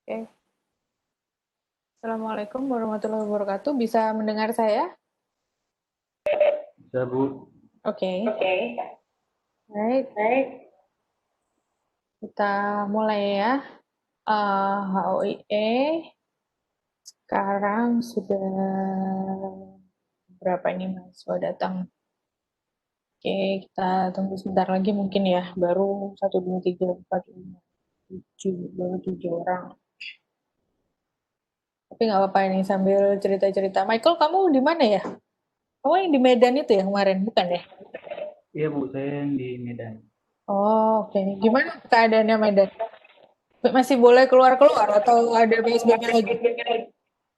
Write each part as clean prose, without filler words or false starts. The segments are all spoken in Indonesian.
Oke. Assalamualaikum warahmatullahi wabarakatuh. Bisa mendengar saya? Bisa, Bu. Oke. Oke. Baik, Baik. kita mulai ya. HOIE sekarang sudah berapa ini mahasiswa datang? Oke, kita tunggu sebentar lagi mungkin ya. Baru 1, 2, 3, 4, 5, 7, baru 7 orang. Tapi nggak apa-apa ini sambil cerita-cerita. Michael, kamu di mana ya? Kamu yang di Medan itu ya kemarin, bukan ya? Iya, Bu. Saya yang di Medan. Oh, oke. Gimana keadaannya Medan? Masih boleh keluar-keluar atau ada PSBB lagi?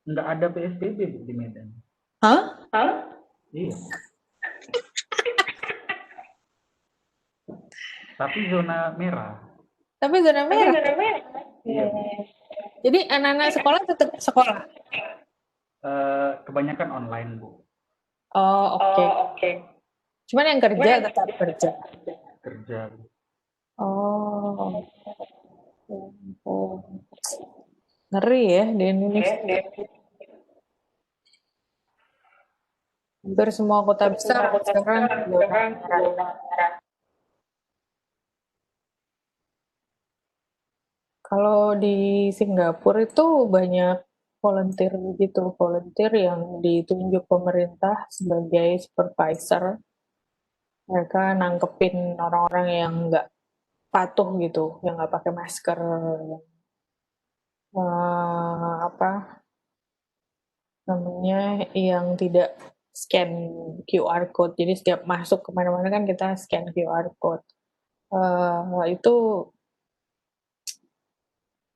Nggak ada PSBB, Bu, di Medan. Hah? Hah? Iya. Tapi zona merah. Tapi zona Tapi merah. zona merah. Iya, Bu. Oh. Jadi anak-anak sekolah tetap sekolah. Kebanyakan online, Bu. Oh, oke. Oh, oke. Cuman yang Cuman kerja yang tetap kerja. kerja, Bu. Oh, oh. Ngeri ya di Indonesia. Hampir semua kota besar Semua kota sekarang besar zona sekarang merah. zona merah. Kalau di Singapura itu banyak volunteer gitu, volunteer yang ditunjuk pemerintah sebagai supervisor. Mereka nangkepin orang-orang yang nggak patuh gitu, yang nggak pakai masker, yang apa namanya, yang tidak scan QR code. Jadi setiap masuk kemana-mana kan kita scan QR code. Itu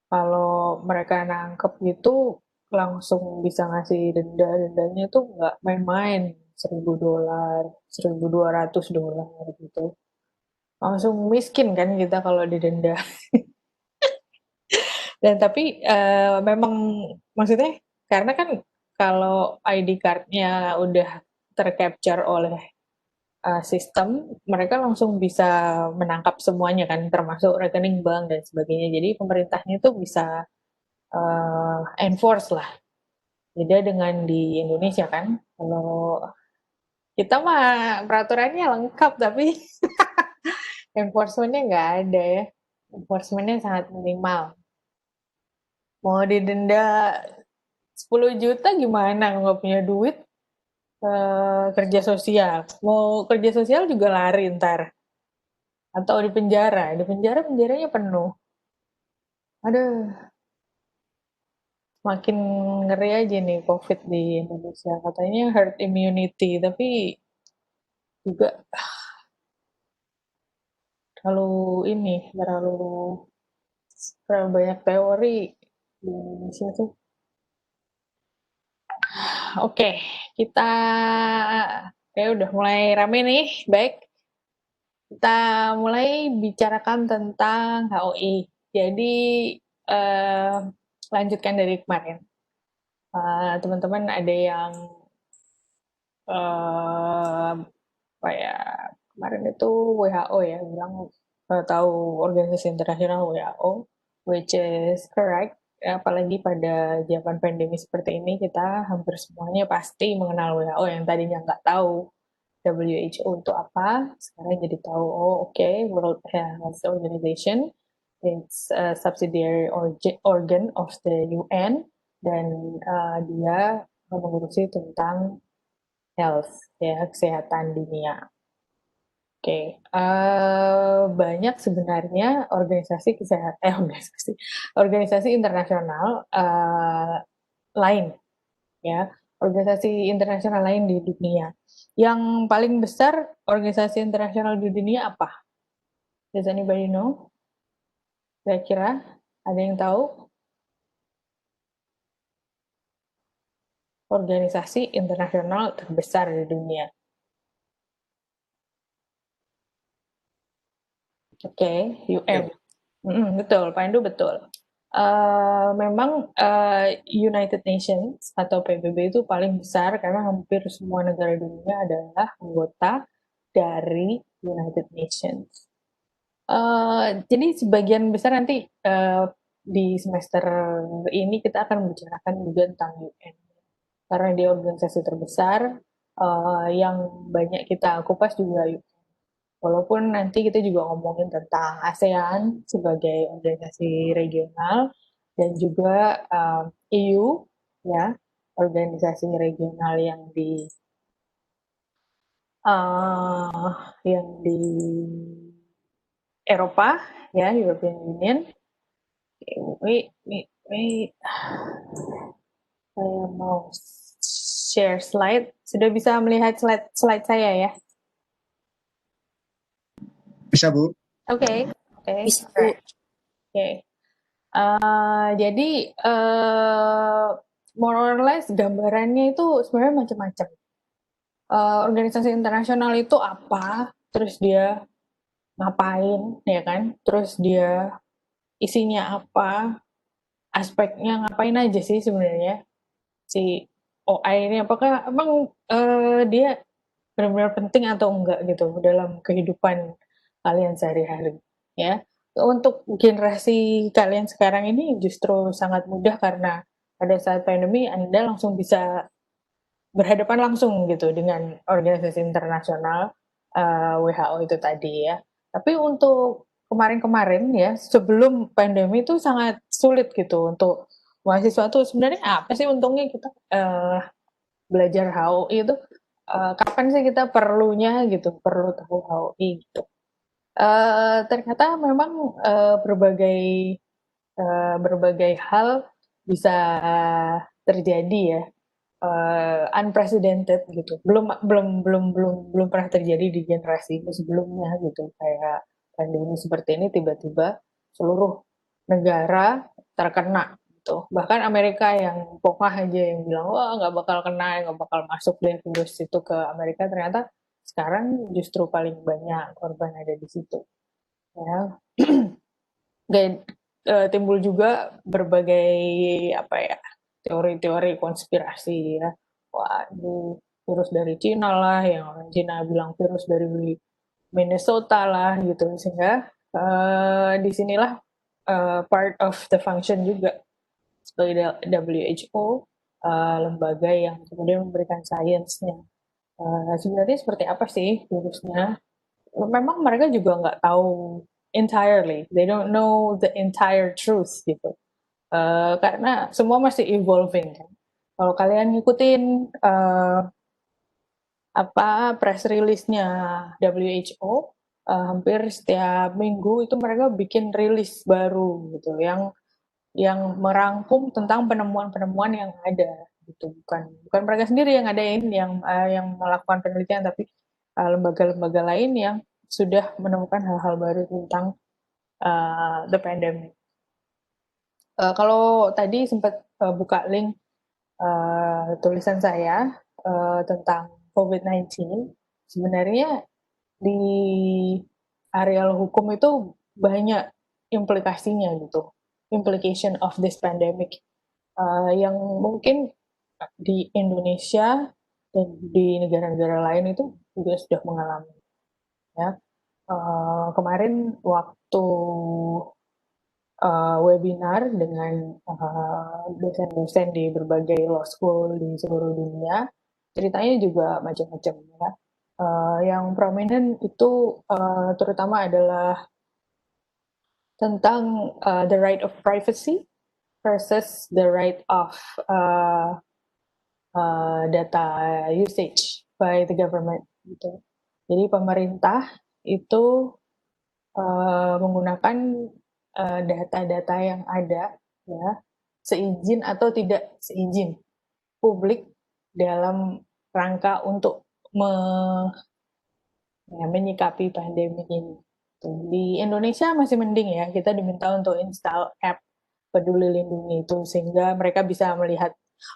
kalau mereka nangkep gitu langsung bisa ngasih denda, dendanya tuh nggak main-main, $1.000, $1.200 gitu. Langsung miskin kan kita kalau didenda. Dan tapi memang maksudnya karena kan kalau ID card-nya udah tercapture oleh sistem, mereka langsung bisa menangkap semuanya kan, termasuk rekening bank dan sebagainya. Jadi pemerintahnya itu bisa enforce lah. Beda dengan di Indonesia kan, kalau kita mah peraturannya lengkap tapi enforcement-nya nggak ada ya. Enforcement-nya sangat minimal. Mau didenda 10 juta gimana nggak punya duit, kerja sosial. Mau kerja sosial juga lari ntar. Atau di penjara. Di penjara, penjaranya penuh. Aduh, makin ngeri aja nih COVID di Indonesia. Katanya herd immunity, tapi juga terlalu terlalu banyak teori di Indonesia tuh. Oke, kita udah mulai rame nih. Baik, kita mulai bicarakan tentang HOI. Jadi eh, lanjutkan dari kemarin. Teman-teman ada yang eh, apa ya, kemarin itu WHO ya bilang tahu organisasi internasional WHO, which is correct. Apalagi pada zaman pandemi seperti ini kita hampir semuanya pasti mengenal WHO yang tadinya nggak tahu WHO itu apa, sekarang jadi tahu. Oh, oke, World Health Organization, it's a subsidiary organ of the UN, dan dia mengurusi tentang health, ya, kesehatan dunia. Oke, banyak sebenarnya organisasi kesehatan, organisasi internasional lain, ya, organisasi internasional lain di dunia. Yang paling besar organisasi internasional di dunia apa? Does anybody know? Kira-kira ada yang tahu? Organisasi internasional terbesar di dunia. Oke, Iya, UN. Bu. Betul, Pak Endo betul. Memang United Nations atau PBB itu paling besar karena hampir semua negara dunia adalah anggota dari United Nations. Jadi sebagian besar nanti di semester ini kita akan membicarakan juga tentang UN. Karena dia organisasi terbesar, yang banyak kita kupas juga UN. Walaupun nanti kita juga ngomongin tentang ASEAN sebagai organisasi regional dan juga EU, ya, organisasi regional uh, yang di Eropa, ya, European Union. Wait, saya mau share slide. Sudah bisa melihat slide saya ya? Bisa, Bu. Oke. Bisa, Bu. Oke. Jadi more or less gambarannya itu sebenarnya macam-macam. Organisasi internasional itu apa? Terus dia ngapain, ya kan? Terus dia isinya apa? Aspeknya ngapain aja sih sebenarnya si OI ini? Apakah emang dia benar-benar penting atau enggak gitu dalam kehidupan kalian sehari-hari, ya? Untuk generasi kalian sekarang ini justru sangat mudah karena pada saat pandemi Anda langsung bisa berhadapan langsung gitu dengan organisasi internasional, WHO itu tadi ya. Tapi untuk kemarin-kemarin ya, sebelum pandemi itu sangat sulit gitu untuk mahasiswa tuh sebenarnya apa sih untungnya kita belajar HOI itu, kapan sih kita perlunya gitu, perlu tahu HOI gitu. Ternyata memang berbagai hal bisa terjadi ya, unprecedented gitu. Belum pernah terjadi di generasi sebelumnya gitu. Kayak pandemi seperti ini tiba-tiba seluruh negara terkena gitu. Bahkan Amerika yang pokoknya aja yang bilang wah nggak bakal kena, nggak bakal masuk deh virus itu ke Amerika, ternyata sekarang justru paling banyak korban ada di situ. Ya. Dan timbul juga berbagai apa ya teori-teori konspirasi ya. Wah, ini virus dari Cina lah, yang orang Cina bilang virus dari Minnesota lah gitu, sehingga disinilah part of the function juga sebagai WHO, lembaga yang kemudian memberikan sainsnya. Sebenarnya seperti apa sih virusnya? Memang mereka juga nggak tahu entirely, they don't know the entire truth gitu. Karena semua masih evolving kan. Kalau kalian ngikutin press release-nya WHO, hampir setiap minggu itu mereka bikin rilis baru gitu yang merangkum tentang penemuan-penemuan yang ada gitu. Bukan mereka sendiri yang ngadain yang melakukan penelitian, tapi lembaga-lembaga lain yang sudah menemukan hal-hal baru tentang the pandemic. Kalau tadi sempat buka link tulisan saya tentang COVID-19, sebenarnya di areal hukum itu banyak implikasinya gitu, implication of this pandemic, yang mungkin di Indonesia dan di negara-negara lain itu juga sudah mengalami. Ya, kemarin waktu webinar dengan dosen-dosen di berbagai law school di seluruh dunia, ceritanya juga macam-macam ya. Yang prominent itu terutama adalah tentang the right of privacy versus the right of data usage by the government gitu. Jadi pemerintah itu menggunakan data-data yang ada ya, seizin atau tidak seizin publik dalam rangka untuk menyikapi pandemi ini. Di Indonesia masih mending ya, kita diminta untuk install app Peduli Lindungi itu sehingga mereka bisa melihat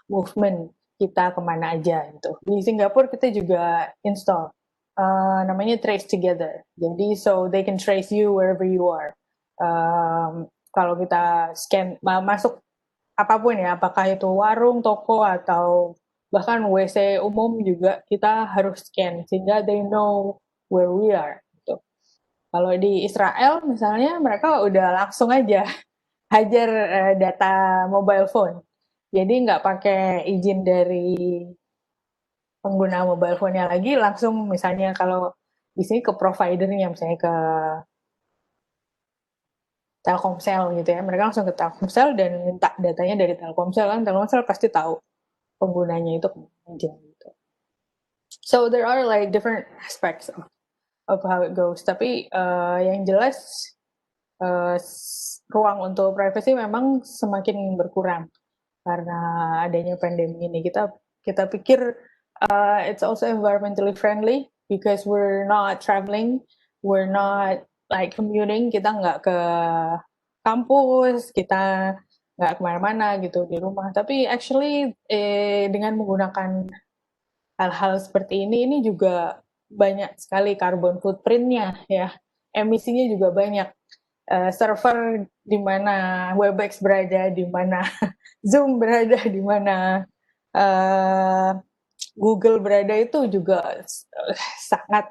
movement kita kemana aja gitu. Di Singapura kita juga install namanya Trace Together. Jadi so they can trace you wherever you are. Kalau kita scan masuk apapun ya, apakah itu warung, toko atau bahkan WC umum juga kita harus scan sehingga they know where we are. Gitu. Kalau di Israel misalnya mereka udah langsung aja hajar data mobile phone. Jadi nggak pakai izin dari pengguna mobile phone-nya lagi, langsung misalnya kalau di sini ke providernya, misalnya ke Telkomsel gitu ya, mereka langsung ke Telkomsel dan minta datanya dari Telkomsel, kan Telkomsel pasti tahu penggunanya itu kemana aja gitu. So there are like different aspects of how it goes. Tapi yang jelas ruang untuk privacy memang semakin berkurang karena adanya pandemi ini. Kita pikir it's also environmentally friendly because we're not traveling, we're not like commuting, kita nggak ke kampus, kita nggak kemana-mana gitu di rumah. Tapi actually dengan menggunakan hal-hal seperti ini juga banyak sekali carbon footprint-nya ya, emisinya juga banyak. Server di mana Webex berada, di mana Zoom berada, di mana Google berada itu juga sangat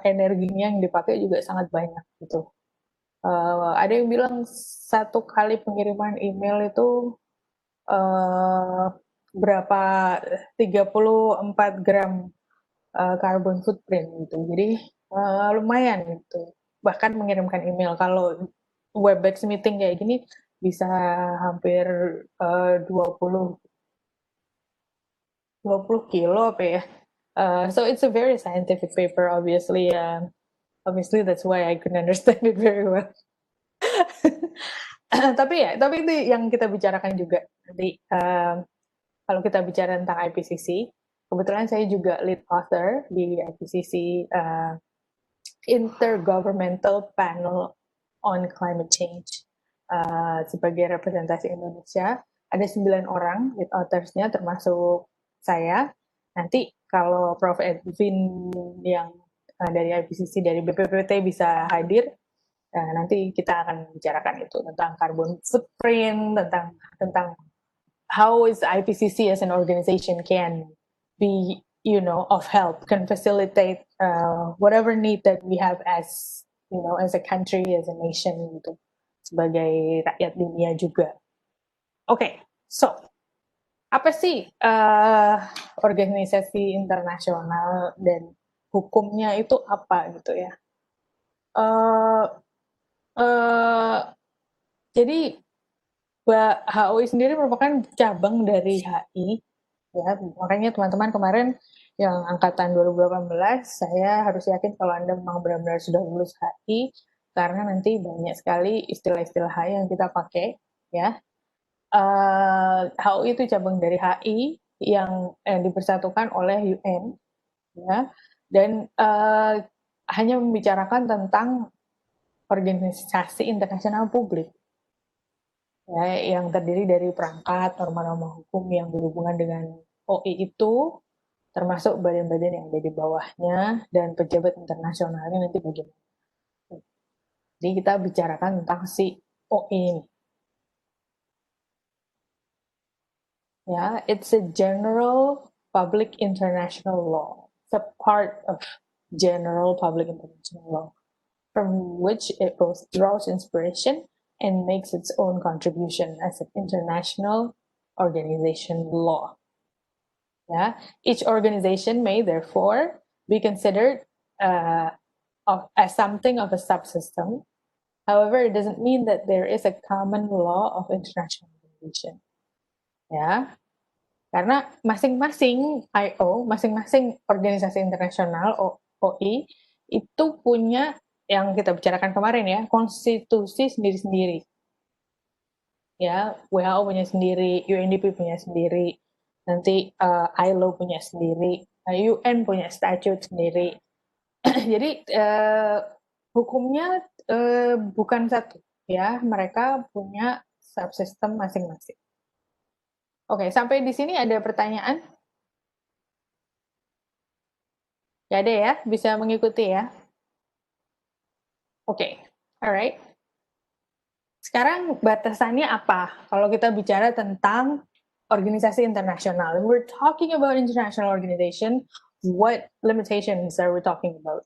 energinya yang dipakai juga sangat banyak gitu. Ada yang bilang satu kali pengiriman email itu berapa 34 gram carbon footprint gitu. Jadi lumayan gitu. Bahkan mengirimkan email. Kalau Webex meeting kayak gini bisa hampir 20 kilo apa ya. So it's a very scientific paper, obviously. Obviously that's why I couldn't understand it very well. tapi itu yang kita bicarakan juga nanti. Kalau kita bicara tentang IPCC, kebetulan saya juga lead author di IPCC Intergovernmental Panel on Climate Change. Sebagai representasi Indonesia, ada 9 orang lead authorsnya termasuk saya. Nanti kalau Prof. Edwin yang dari IPCC, dari BPPT bisa hadir, nanti kita akan bicarakan itu tentang carbon footprint, tentang how is IPCC as an organization can be, of help, can facilitate whatever need that we have as, as a country, as a nation gitu, sebagai rakyat dunia juga. Oke, so apa sih organisasi internasional dan hukumnya itu apa gitu ya? Jadi HOI sendiri merupakan cabang dari HI, ya. Makanya teman-teman kemarin yang angkatan 2018, saya harus yakin kalau Anda memang benar-benar sudah lulus HI, karena nanti banyak sekali istilah-istilah HI yang kita pakai, ya. HOI itu cabang dari HI yang dipersatukan oleh UN, ya, dan hanya membicarakan tentang organisasi internasional publik, ya, yang terdiri dari perangkat norma-norma hukum yang berhubungan dengan OI itu, termasuk badan-badan yang ada di bawahnya dan pejabat internasionalnya nanti bagaimana. Jadi kita bicarakan tentang si OI ini. Ya, it's a general public international law. It's a part of general public international law, from which it both draws inspiration and makes its own contribution as an international organization law. Yeah, each organization may therefore be considered as something of a subsystem. However, it doesn't mean that there is a common law of international organization. Ya, karena masing-masing IO, masing-masing organisasi internasional OI itu punya, yang kita bicarakan kemarin ya, konstitusi sendiri-sendiri. Ya, WHO punya sendiri, UNDP punya sendiri, nanti ILO punya sendiri, UN punya statute sendiri. Jadi hukumnya bukan satu, ya, mereka punya subsistem masing-masing. Oke, sampai di sini ada pertanyaan? Ya ada ya, bisa mengikuti ya. Oke, alright. Sekarang batasannya apa kalau kita bicara tentang organisasi internasional? We're talking about international organization. What limitations are we talking about?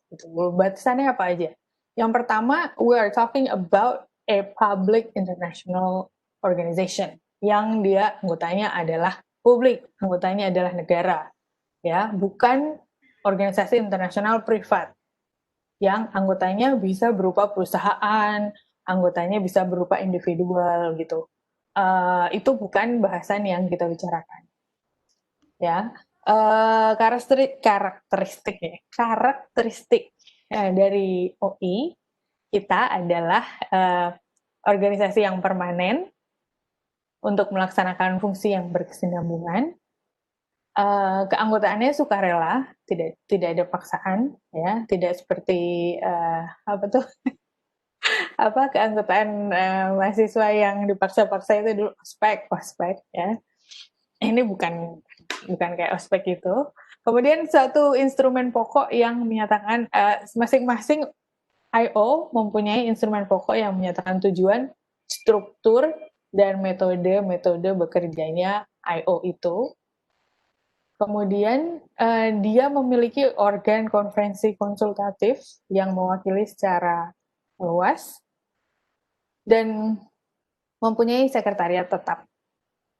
Batasannya apa aja? Yang pertama, we are talking about a public international organization yang dia anggotanya adalah publik, anggotanya adalah negara, ya, bukan organisasi internasional privat yang anggotanya bisa berupa perusahaan, anggotanya bisa berupa individual gitu. Itu bukan bahasan yang kita bicarakan, ya. Karakteristik dari OI kita adalah organisasi yang permanen untuk melaksanakan fungsi yang berkesinambungan. Keanggotaannya sukarela, tidak ada paksaan, ya, tidak seperti apa tuh keanggotaan mahasiswa yang dipaksa-paksa itu dulu ospek, ya. Ini bukan kayak ospek itu. Kemudian satu instrumen pokok yang menyatakan masing-masing I.O. mempunyai instrumen pokok yang menyatakan tujuan, struktur, dan metode bekerjanya I.O. itu. Kemudian dia memiliki organ konferensi konsultatif yang mewakili secara luas dan mempunyai sekretariat tetap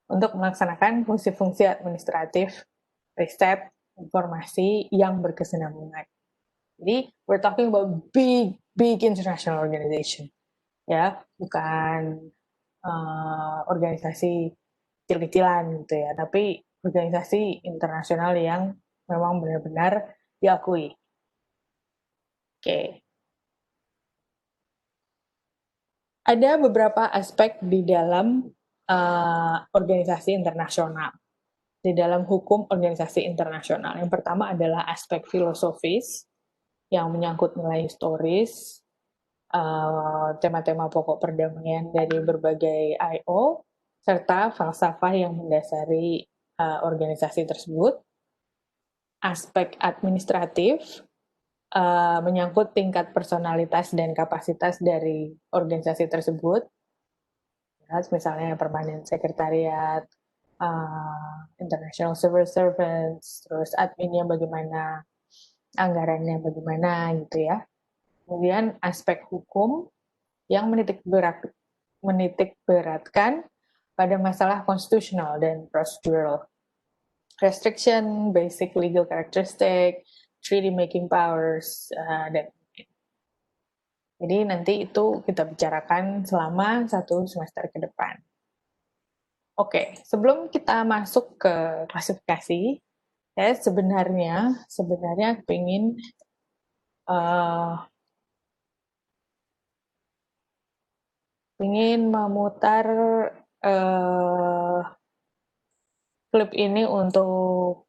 untuk melaksanakan fungsi-fungsi administratif, riset, informasi yang berkesinambungan. Jadi, we're talking about big international organization, ya, bukan organisasi kecil-kecilan gitu ya, tapi organisasi internasional yang memang benar-benar diakui. Oke. Ada beberapa aspek di dalam organisasi internasional, di dalam hukum organisasi internasional. Yang pertama adalah aspek filosofis yang menyangkut nilai historis, tema-tema pokok perdamaian dari berbagai I.O., serta falsafah yang mendasari organisasi tersebut. Aspek administratif menyangkut tingkat personalitas dan kapasitas dari organisasi tersebut. Ya, misalnya permanent sekretariat, international civil servants, terus adminnya bagaimana, anggarannya bagaimana gitu ya. Kemudian aspek hukum yang menitik beratkan pada masalah konstitusional dan procedural. Restriction, basic legal characteristic, treaty making powers, dan jadi nanti itu kita bicarakan selama 1 semester ke depan. Oke, sebelum kita masuk ke klasifikasi, saya sebenarnya ingin memutar klip ini untuk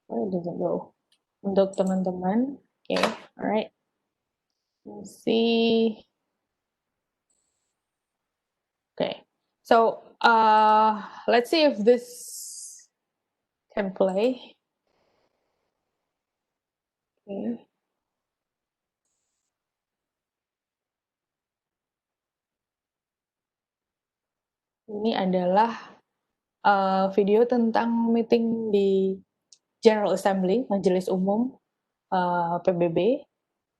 untuk teman-teman. Oke, alright. Let's see. Okay, so let's see if this can play. Okay. Ini adalah video tentang meeting di General Assembly, Majelis Umum PBB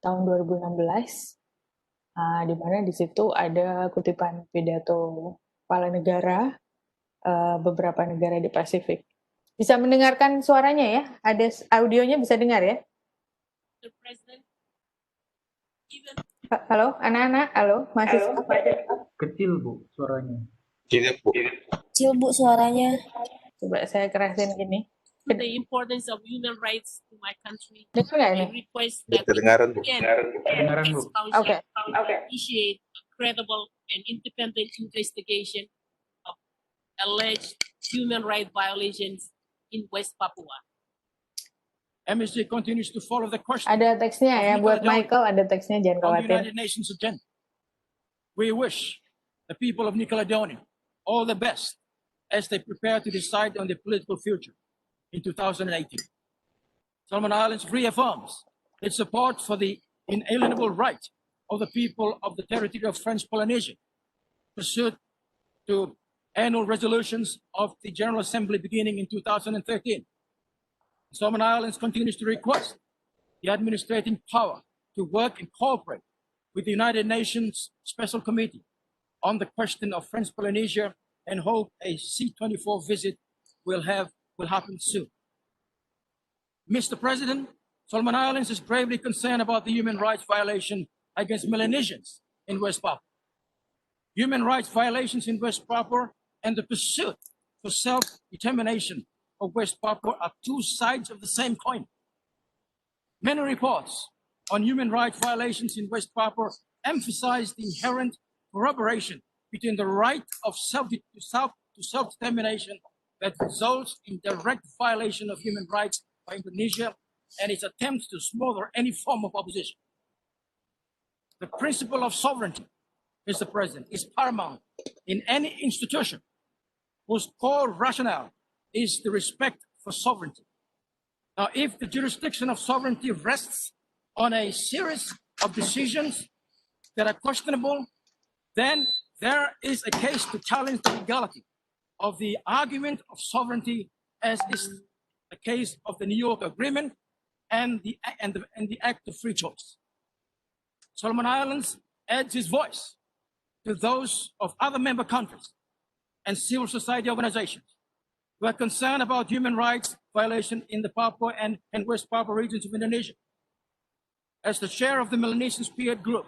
tahun 2016, di mana di situ ada kutipan pidato kepala negara beberapa negara di Pasifik. Bisa mendengarkan suaranya ya? Ada audionya, bisa dengar ya? Halo, anak-anak, halo, mahasiswa. Kecil Bu suaranya. Kecil Bu suaranya. Coba saya kerasin gini. The importance of human rights to my country. Dengar nggak I nih? request that Kedengaran, Bu. Kedengaran, Bu. this council Okay. initiate a credible and independent investigation of alleged human rights violations in West Papua. MSJ continues to follow the question Ada teksnya ya, buat Michael ada teksnya, jangan of the khawatir. United Nations agenda. We wish the people of New Caledonia all the best as they prepare to decide on their political future in 2018. Solomon Islands reaffirms its support for the inalienable right of the people of the territory of French Polynesia, pursuant to annual resolutions of the General Assembly beginning in 2013. Solomon Islands continues to request the administrating power to work and cooperate with the United Nations Special Committee on the question of French Polynesia and hope a C-24 visit will happen soon. Mr. President, Solomon Islands is gravely concerned about the human rights violation against Melanesians in West Papua. Human rights violations in West Papua and the pursuit for self-determination of West Papua are two sides of the same coin. Many reports on human rights violations in West Papua emphasize the inherent corroboration between the right of self-determination that results in direct violation of human rights by Indonesia and its attempts to smother any form of opposition. The principle of sovereignty, Mr. President, is paramount in any institution whose core rationale is the respect for sovereignty. Now, if the jurisdiction of sovereignty rests on a series of decisions that are questionable, then there is a case to challenge the legality of the argument of sovereignty, as is the case of the New York Agreement and the Act of Free Choice. Solomon Islands adds its voice to those of other member countries and civil society organizations who are concerned about human rights violation in the Papua and West Papua regions of Indonesia. As the chair of the Melanesian Spirit Group,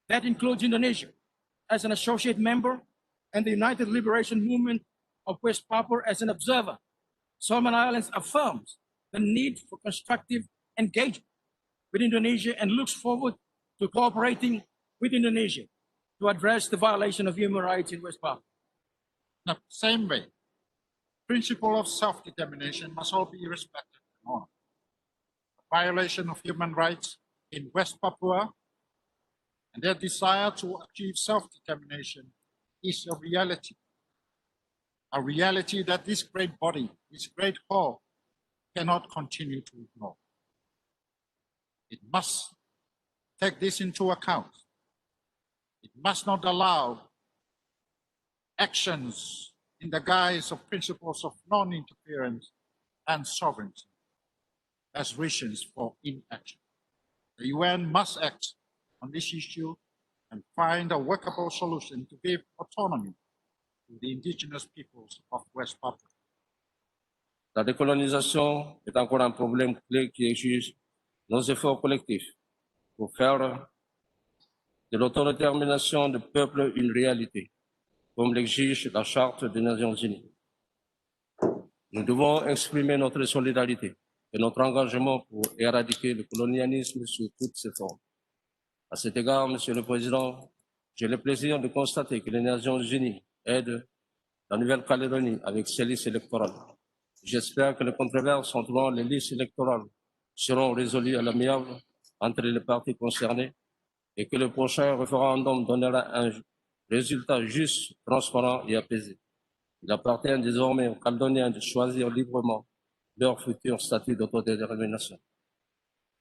that includes Indonesia as an associate member and the United Liberation Movement of West Papua as an observer, Solomon Islands affirms the need for constructive engagement with Indonesia and looks forward to cooperating with Indonesia to address the violation of human rights in West Papua. In the same way, the principle of self-determination must all be respected and honored. The violation of human rights in West Papua and their desire to achieve self-determination is a reality that this great body, this great hall, cannot continue to ignore. It must take this into account. It must not allow actions in the guise of principles of non-interference and sovereignty as reasons for inaction. The UN must act on this issue and find a workable solution to give autonomy to the indigenous peoples of West Papua. La décolonisation est encore un problème clé qui exige nos efforts collectifs pour faire de l'autodétermination du peuple une réalité, comme l'exige la Charte des Nations Unies. Nous devons exprimer notre solidarité et notre engagement pour éradiquer le colonialisme sous toutes ses formes. À cet égard, Monsieur le Président, j'ai le plaisir de constater que les Nations Unies aident la Nouvelle-Calédonie avec ses listes électorales. J'espère que les controverses entourant les listes électorales seront résolues à l'amiable entre les parties concernées et que le prochain référendum donnera un résultat juste, transparent et apaisé. Il appartient désormais aux Calédoniens de choisir librement leur futur statut d'autodétermination.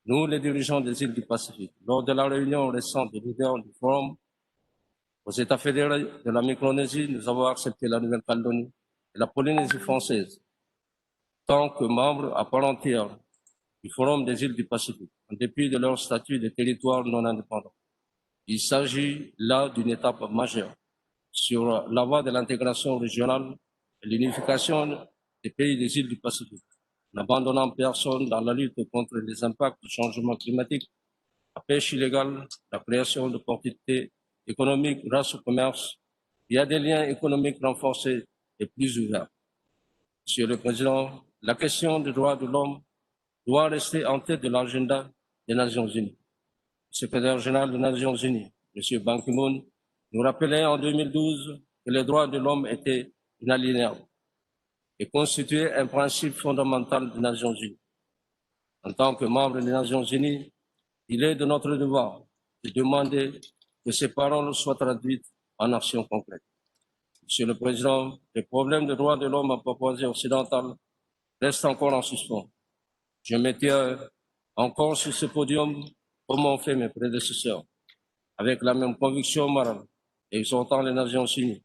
Nous, les dirigeants des îles du Pacifique, lors de la réunion récente des leaders du Forum aux États fédérés de la Micronésie, nous avons accepté la Nouvelle-Calédonie et la Polynésie française tant que membres à part entière du Forum des îles du Pacifique, en dépit de leur statut de territoire non indépendant. Il s'agit là d'une étape majeure sur la voie de l'intégration régionale et l'unification des pays des îles du Pacifique, n'abandonnant personne dans la lutte contre les impacts du changement climatique, la pêche illégale, la création d'opportunités économiques grâce au commerce, il y a des liens économiques renforcés et plus ouverts. Monsieur le Président, la question des droits de l'homme doit rester en tête de l'agenda des Nations Unies. Le secrétaire général des Nations Unies, M. Ban Ki-moon, nous rappelait en 2012 que les droits de l'homme étaient inaliénables et constituaient un principe fondamental des Nations Unies. En tant que membre des Nations Unies, il est de notre devoir de demander que ces paroles soient traduites en actions concrètes. Monsieur le Président, le problème des droits de l'homme en Papouasie-Occidentale reste encore en suspens. Je me tiens encore sur ce podium comme ont fait mes prédécesseurs, avec la même conviction morale, exhortant les Nations Unies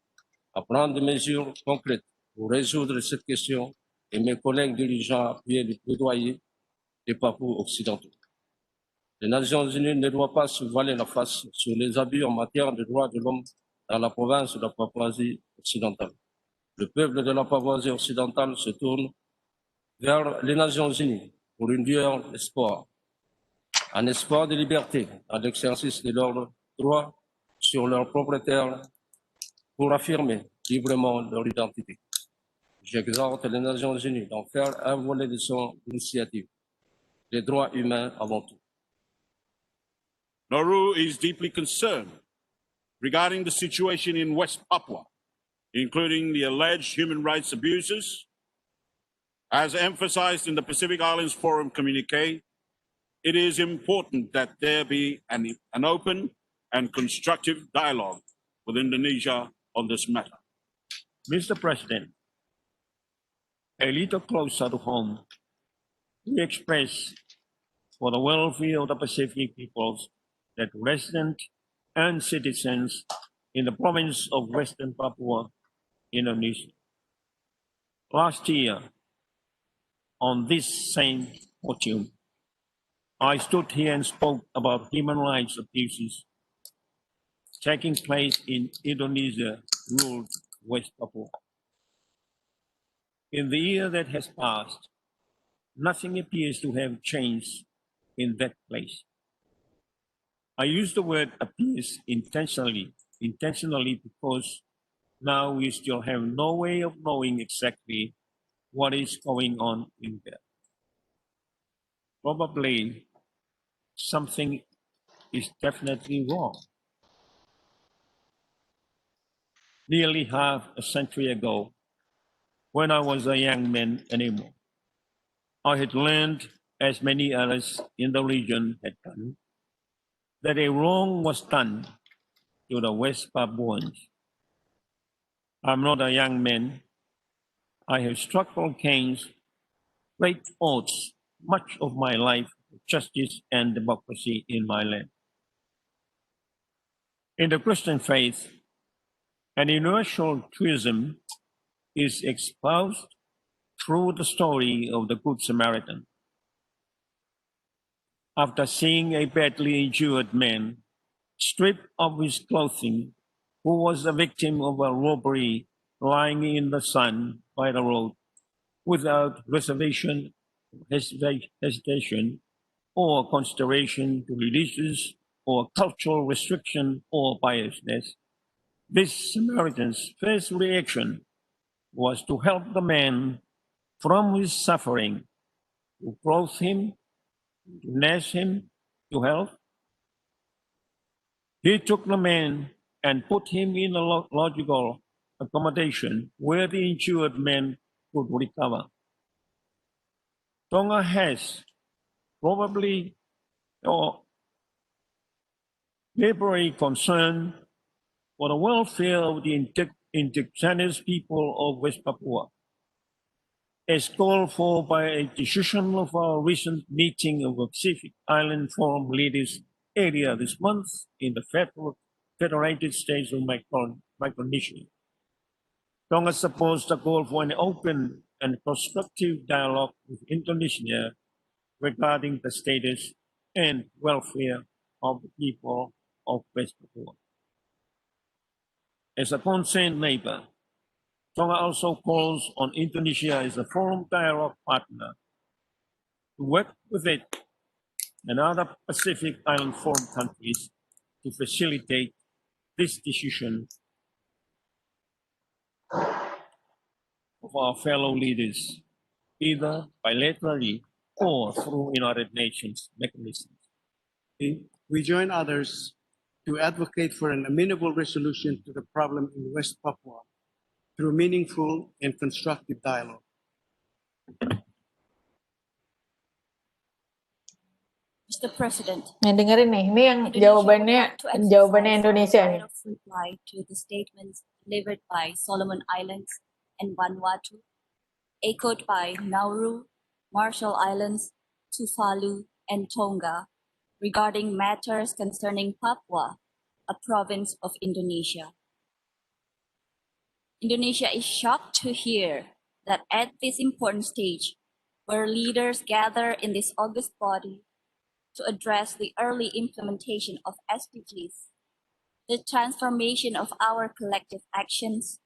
à prendre des mesures concrètes pour résoudre cette question et mes collègues dirigeants appuyer le plaidoyer des Papous occidentaux. Les Nations Unies ne doivent pas se voiler la face sur les abus en matière de droits de l'homme dans la province de la Papouasie occidentale. Le peuple de la Papouasie occidentale se tourne vers les Nations Unies pour une lueur d'espoir, un espoir de liberté, à l'exercice de leurs droits sur leur propre terre pour affirmer librement leur identité. J'exhorte les Nations Unies d'en faire un volet de son initiative, les droits humains avant tout. Nauru is deeply concerned regarding the situation in West Papua, including the alleged human rights abuses. As emphasized in the Pacific Islands Forum communique, it is important that there be an open and constructive dialogue with Indonesia on this matter. Mr. President, a little closer to home, we express for the welfare of the Pacific peoples that residents and citizens in the province of Western Papua, Indonesia. Last year, on this same podium, I stood here and spoke about human rights abuses taking place in Indonesia-ruled West Papua. In the year that has passed, nothing appears to have changed in that place. I use the word appears intentionally because now we still have no way of knowing exactly what is going on in there. Probably something is definitely wrong. Nearly half a century ago, when I was a young man anymore, I had learned, as many others in the region had done, that a wrong was done to the West Papuans. I'm not a young man. I have struggled against great odds much of my life for justice and democracy in my land. In the Christian faith, an universal truism is espoused through the story of the Good Samaritan. After seeing a badly injured man stripped of his clothing, who was a victim of a robbery lying in the sun by the road, without reservation, hesitation, or consideration to religious or cultural restriction or biasness, this Samaritan's first reaction was to help the man from his suffering, to clothe him, to nurse him to health. He took the man and put him in a logical accommodation where the injured man could recover. Tonga has probably or deliberately concern for the welfare of the indigenous people of West Papua, as called for by a decision of our recent meeting of the Pacific Island Forum leaders earlier this month in the Federated States of Micronesia. Tonga supports the call for an open and constructive dialogue with Indonesia regarding the status and welfare of the people of West Papua. As a concerned neighbor, Tonga also calls on Indonesia as a forum dialogue partner to work with it and other Pacific Island Forum countries to facilitate this decision of our fellow leaders, either bilaterally or through United Nations mechanisms. We join others to advocate for an amenable resolution to the problem in West Papua through meaningful and constructive dialogue. Mr. President, Nah, dengerin nih, ini yang jawabannya Indonesia nih. reply to the statements delivered by Solomon Islands and Vanuatu, echoed by Nauru, Marshall Islands, Tuvalu, and Tonga regarding matters concerning Papua, a province of Indonesia. Indonesia is shocked to hear that at this important stage, where leaders gather in this august body, to address the early implementation of SDGs, the transformation of our collective actions,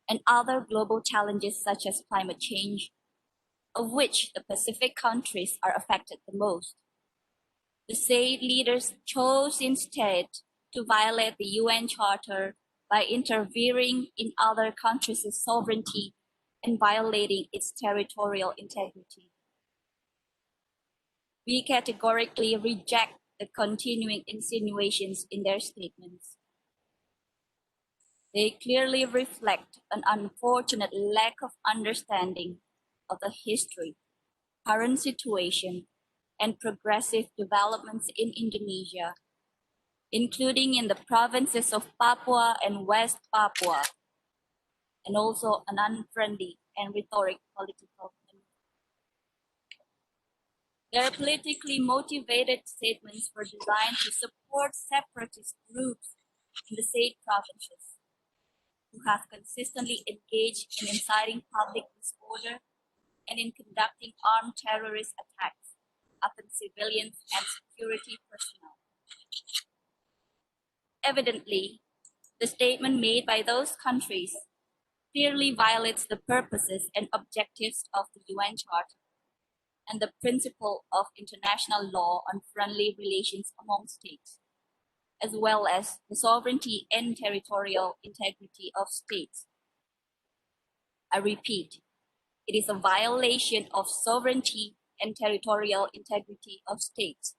and other global challenges such as climate change, of which the Pacific countries are affected the most. The said leaders chose instead to violate the UN Charter by interfering in other countries' sovereignty and violating its territorial integrity. We categorically reject the continuing insinuations in their statements. They clearly reflect an unfortunate lack of understanding of the history, current situation, and progressive developments in Indonesia, including in the provinces of Papua and West Papua, and also an unfriendly and rhetoric political. Their politically motivated statements were designed to support separatist groups in the said provinces, who have consistently engaged in inciting public disorder and in conducting armed terrorist attacks upon civilians and security personnel. Evidently, the statement made by those countries clearly violates the purposes and objectives of the UN Charter and the principle of international law on friendly relations among states, as well as the sovereignty and territorial integrity of states. I repeat, it is a violation of sovereignty and territorial integrity of states.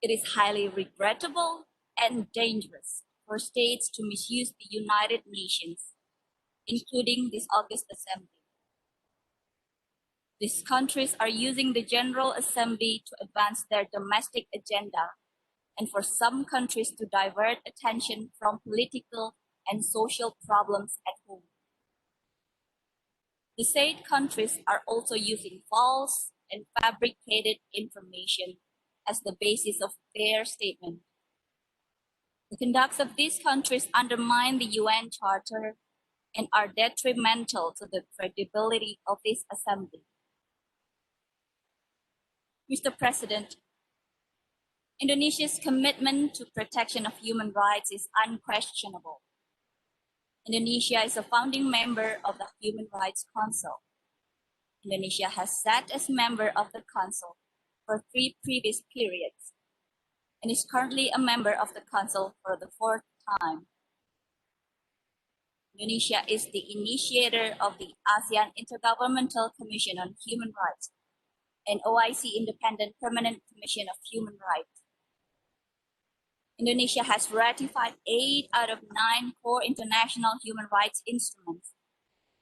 It is highly regrettable and dangerous for states to misuse the United Nations, including this August Assembly. These countries are using the General Assembly to advance their domestic agenda and for some countries to divert attention from political and social problems at home. The said countries are also using false and fabricated information as the basis of their statement. The conducts of these countries undermine the UN Charter and are detrimental to the credibility of this assembly. Mr. President, Indonesia's commitment to protection of human rights is unquestionable. Indonesia is a founding member of the Human Rights Council. Indonesia has sat as member of the Council for 3 previous periods and is currently a member of the Council for the 4th time. Indonesia is the initiator of the ASEAN Intergovernmental Commission on Human Rights and OIC Independent Permanent Commission of Human Rights. Indonesia has ratified 8 out of 9 core international human rights instruments,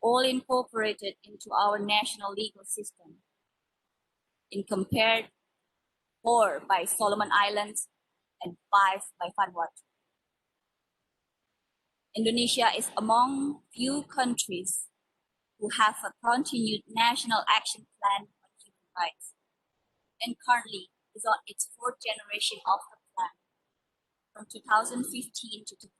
all incorporated into our national legal system, in compared 4 by Solomon Islands and 5 by Vanuatu. Indonesia is among few countries who have a continued national action plan on human rights, and currently is on its 4th generation of the plan from 2015 to 2019.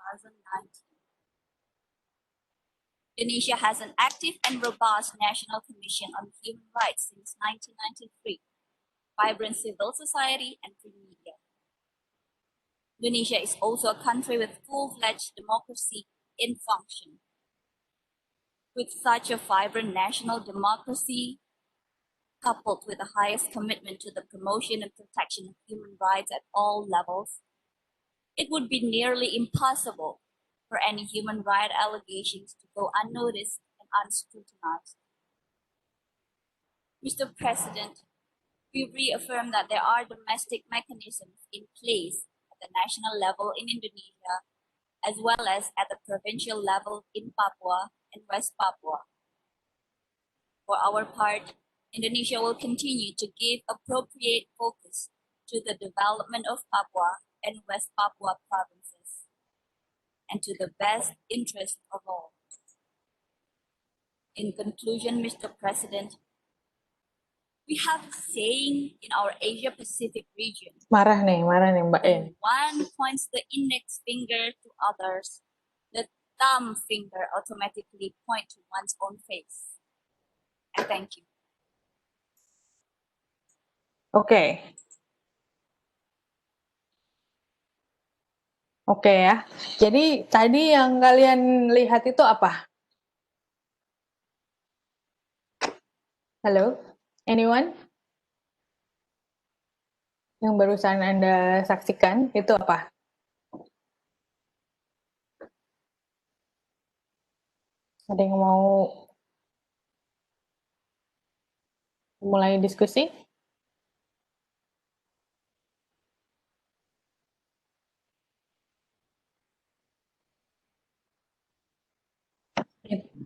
Indonesia has an active and robust National Commission on Human Rights since 1993, vibrant civil society and free media. Indonesia is also a country with full-fledged democracy in function. With such a vibrant national democracy, coupled with the highest commitment to the promotion and protection of human rights at all levels, it would be nearly impossible for any human rights allegations to go unnoticed and unscrutinized. Mr. President, we reaffirm that there are domestic mechanisms in place at the national level in Indonesia, as well as at the provincial level in Papua and West Papua. For our part, Indonesia will continue to give appropriate focus to the development of Papua and West Papua provinces, and to the best interest of all. In conclusion, Mr. President, we have a saying in our Asia-Pacific region, Marah nih Mbak En. when one points the index finger to others, the thumb finger automatically points to one's own face. I thank you. Oke. Oke ya. Jadi tadi yang kalian lihat itu apa? Halo? Anyone? Yang barusan Anda saksikan itu apa? Ada yang mau mulai diskusi?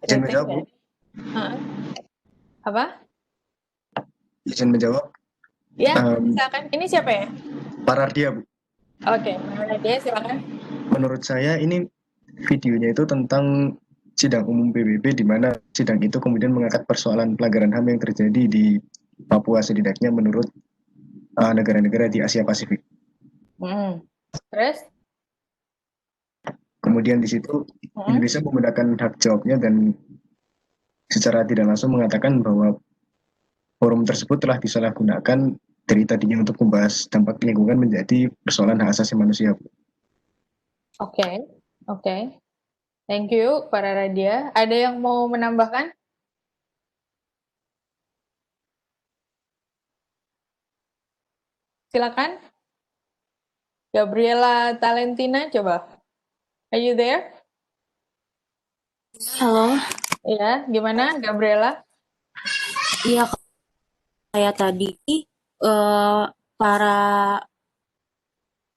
Izin menjawab, Bu. Apa? Izin menjawab. Ya, silakan. Ini siapa ya? Pak Rardia, Bu. Oke, Pak dia silakan. Menurut saya ini videonya itu tentang sidang umum PBB di mana sidang itu kemudian mengangkat persoalan pelanggaran HAM yang terjadi di Papua setidaknya menurut negara-negara di Asia Pasifik. Terus? Kemudian di situ Indonesia menggunakan hak jawabnya dan secara tidak langsung mengatakan bahwa forum tersebut telah disalahgunakan dari tadinya untuk membahas dampak lingkungan menjadi persoalan hak asasi manusia. Oke. Thank you, para Radia. Ada yang mau menambahkan? Silakan. Gabriela Talentina, coba. Are you there? Halo. Iya, gimana Gabriela? Iya, kayak tadi para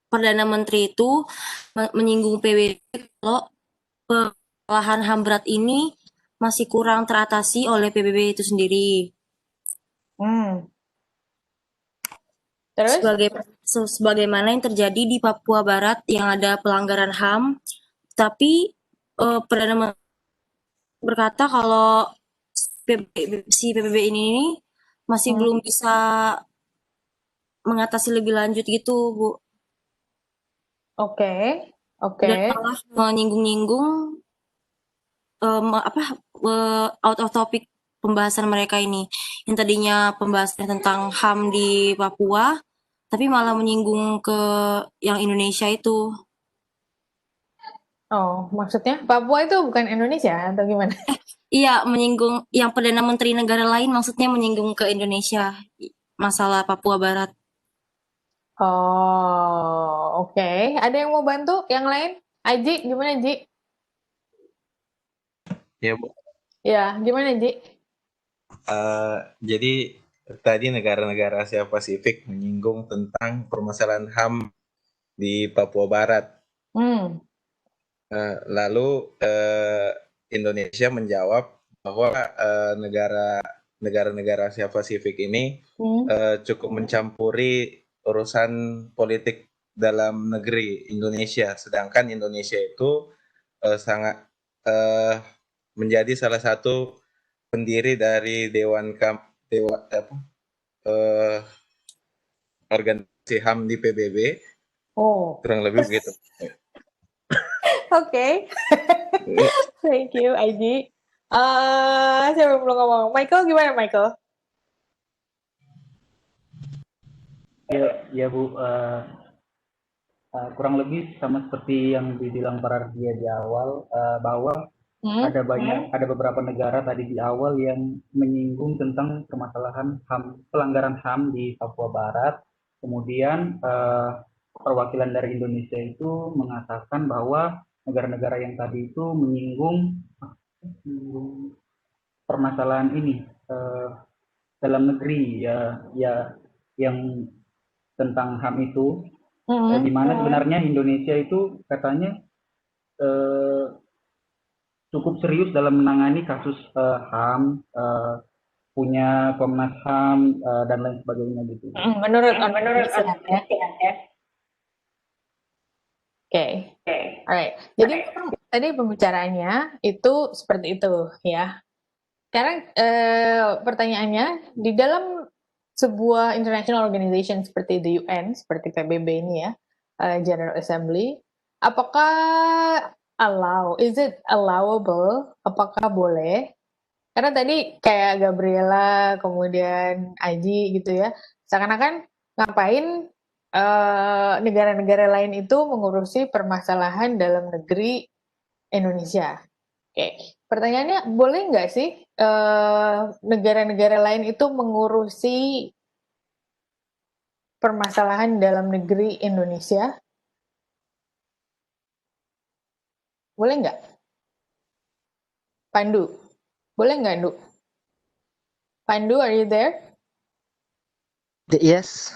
Perdana Menteri itu menyinggung PBB kalau permasalahan HAM berat ini masih kurang teratasi oleh PBB itu sendiri. Terus? Sebagaimana yang terjadi di Papua Barat yang ada pelanggaran HAM, tapi Perdana Menteri berkata kalau si PBB ini masih belum bisa mengatasi lebih lanjut gitu, Bu. Oke. Dan malah menyinggung-nyinggung out of topic pembahasan mereka ini. Yang tadinya pembahasan tentang HAM di Papua, tapi malah menyinggung ke yang Indonesia itu. Oh, maksudnya Papua itu bukan Indonesia atau gimana? Iya, menyinggung yang Perdana Menteri negara lain maksudnya menyinggung ke Indonesia masalah Papua Barat. Oh, oke. Ada yang mau bantu? Yang lain? Aji, gimana Ji? Ya, Bu. Ya, gimana Ji? Jadi tadi negara-negara Asia Pasifik menyinggung tentang permasalahan HAM di Papua Barat. Lalu Indonesia menjawab bahwa negara-negara Asia Pasifik ini cukup mencampuri urusan politik dalam negeri Indonesia, sedangkan Indonesia itu sangat menjadi salah satu pendiri dari organisasi HAM di PBB. Kurang lebih begitu. Oke. Thank you, Aji. Siapa yang belum ngomong? Michael, gimana Michael? Ya Bu, kurang lebih sama seperti yang dibilang para dia di awal, bahwa ada beberapa negara tadi di awal yang menyinggung tentang permasalahan HAM, pelanggaran HAM di Papua Barat. Kemudian perwakilan dari Indonesia itu mengatakan bahwa negara-negara yang tadi itu menyinggung permasalahan ini dalam negeri ya yang tentang HAM itu, di mana sebenarnya Indonesia itu katanya cukup serius dalam menangani kasus HAM, punya Komnas HAM dan lain sebagainya gitu. Menurut ya. Oke. Alright. Jadi tadi pembicaraannya itu seperti itu ya. Sekarang pertanyaannya, di dalam sebuah international organization seperti the UN, seperti PBB ini ya, General Assembly, apakah is it allowable? Apakah boleh? Karena tadi kayak Gabriela, kemudian Aji gitu ya, Seakan-akan ngapain negara-negara lain itu mengurusi permasalahan dalam negeri Indonesia. Oke, pertanyaannya boleh nggak sih negara-negara lain itu mengurusi permasalahan dalam negeri Indonesia? Boleh nggak? Pandu, boleh nggak, Ndu? Pandu, are you there? Yes.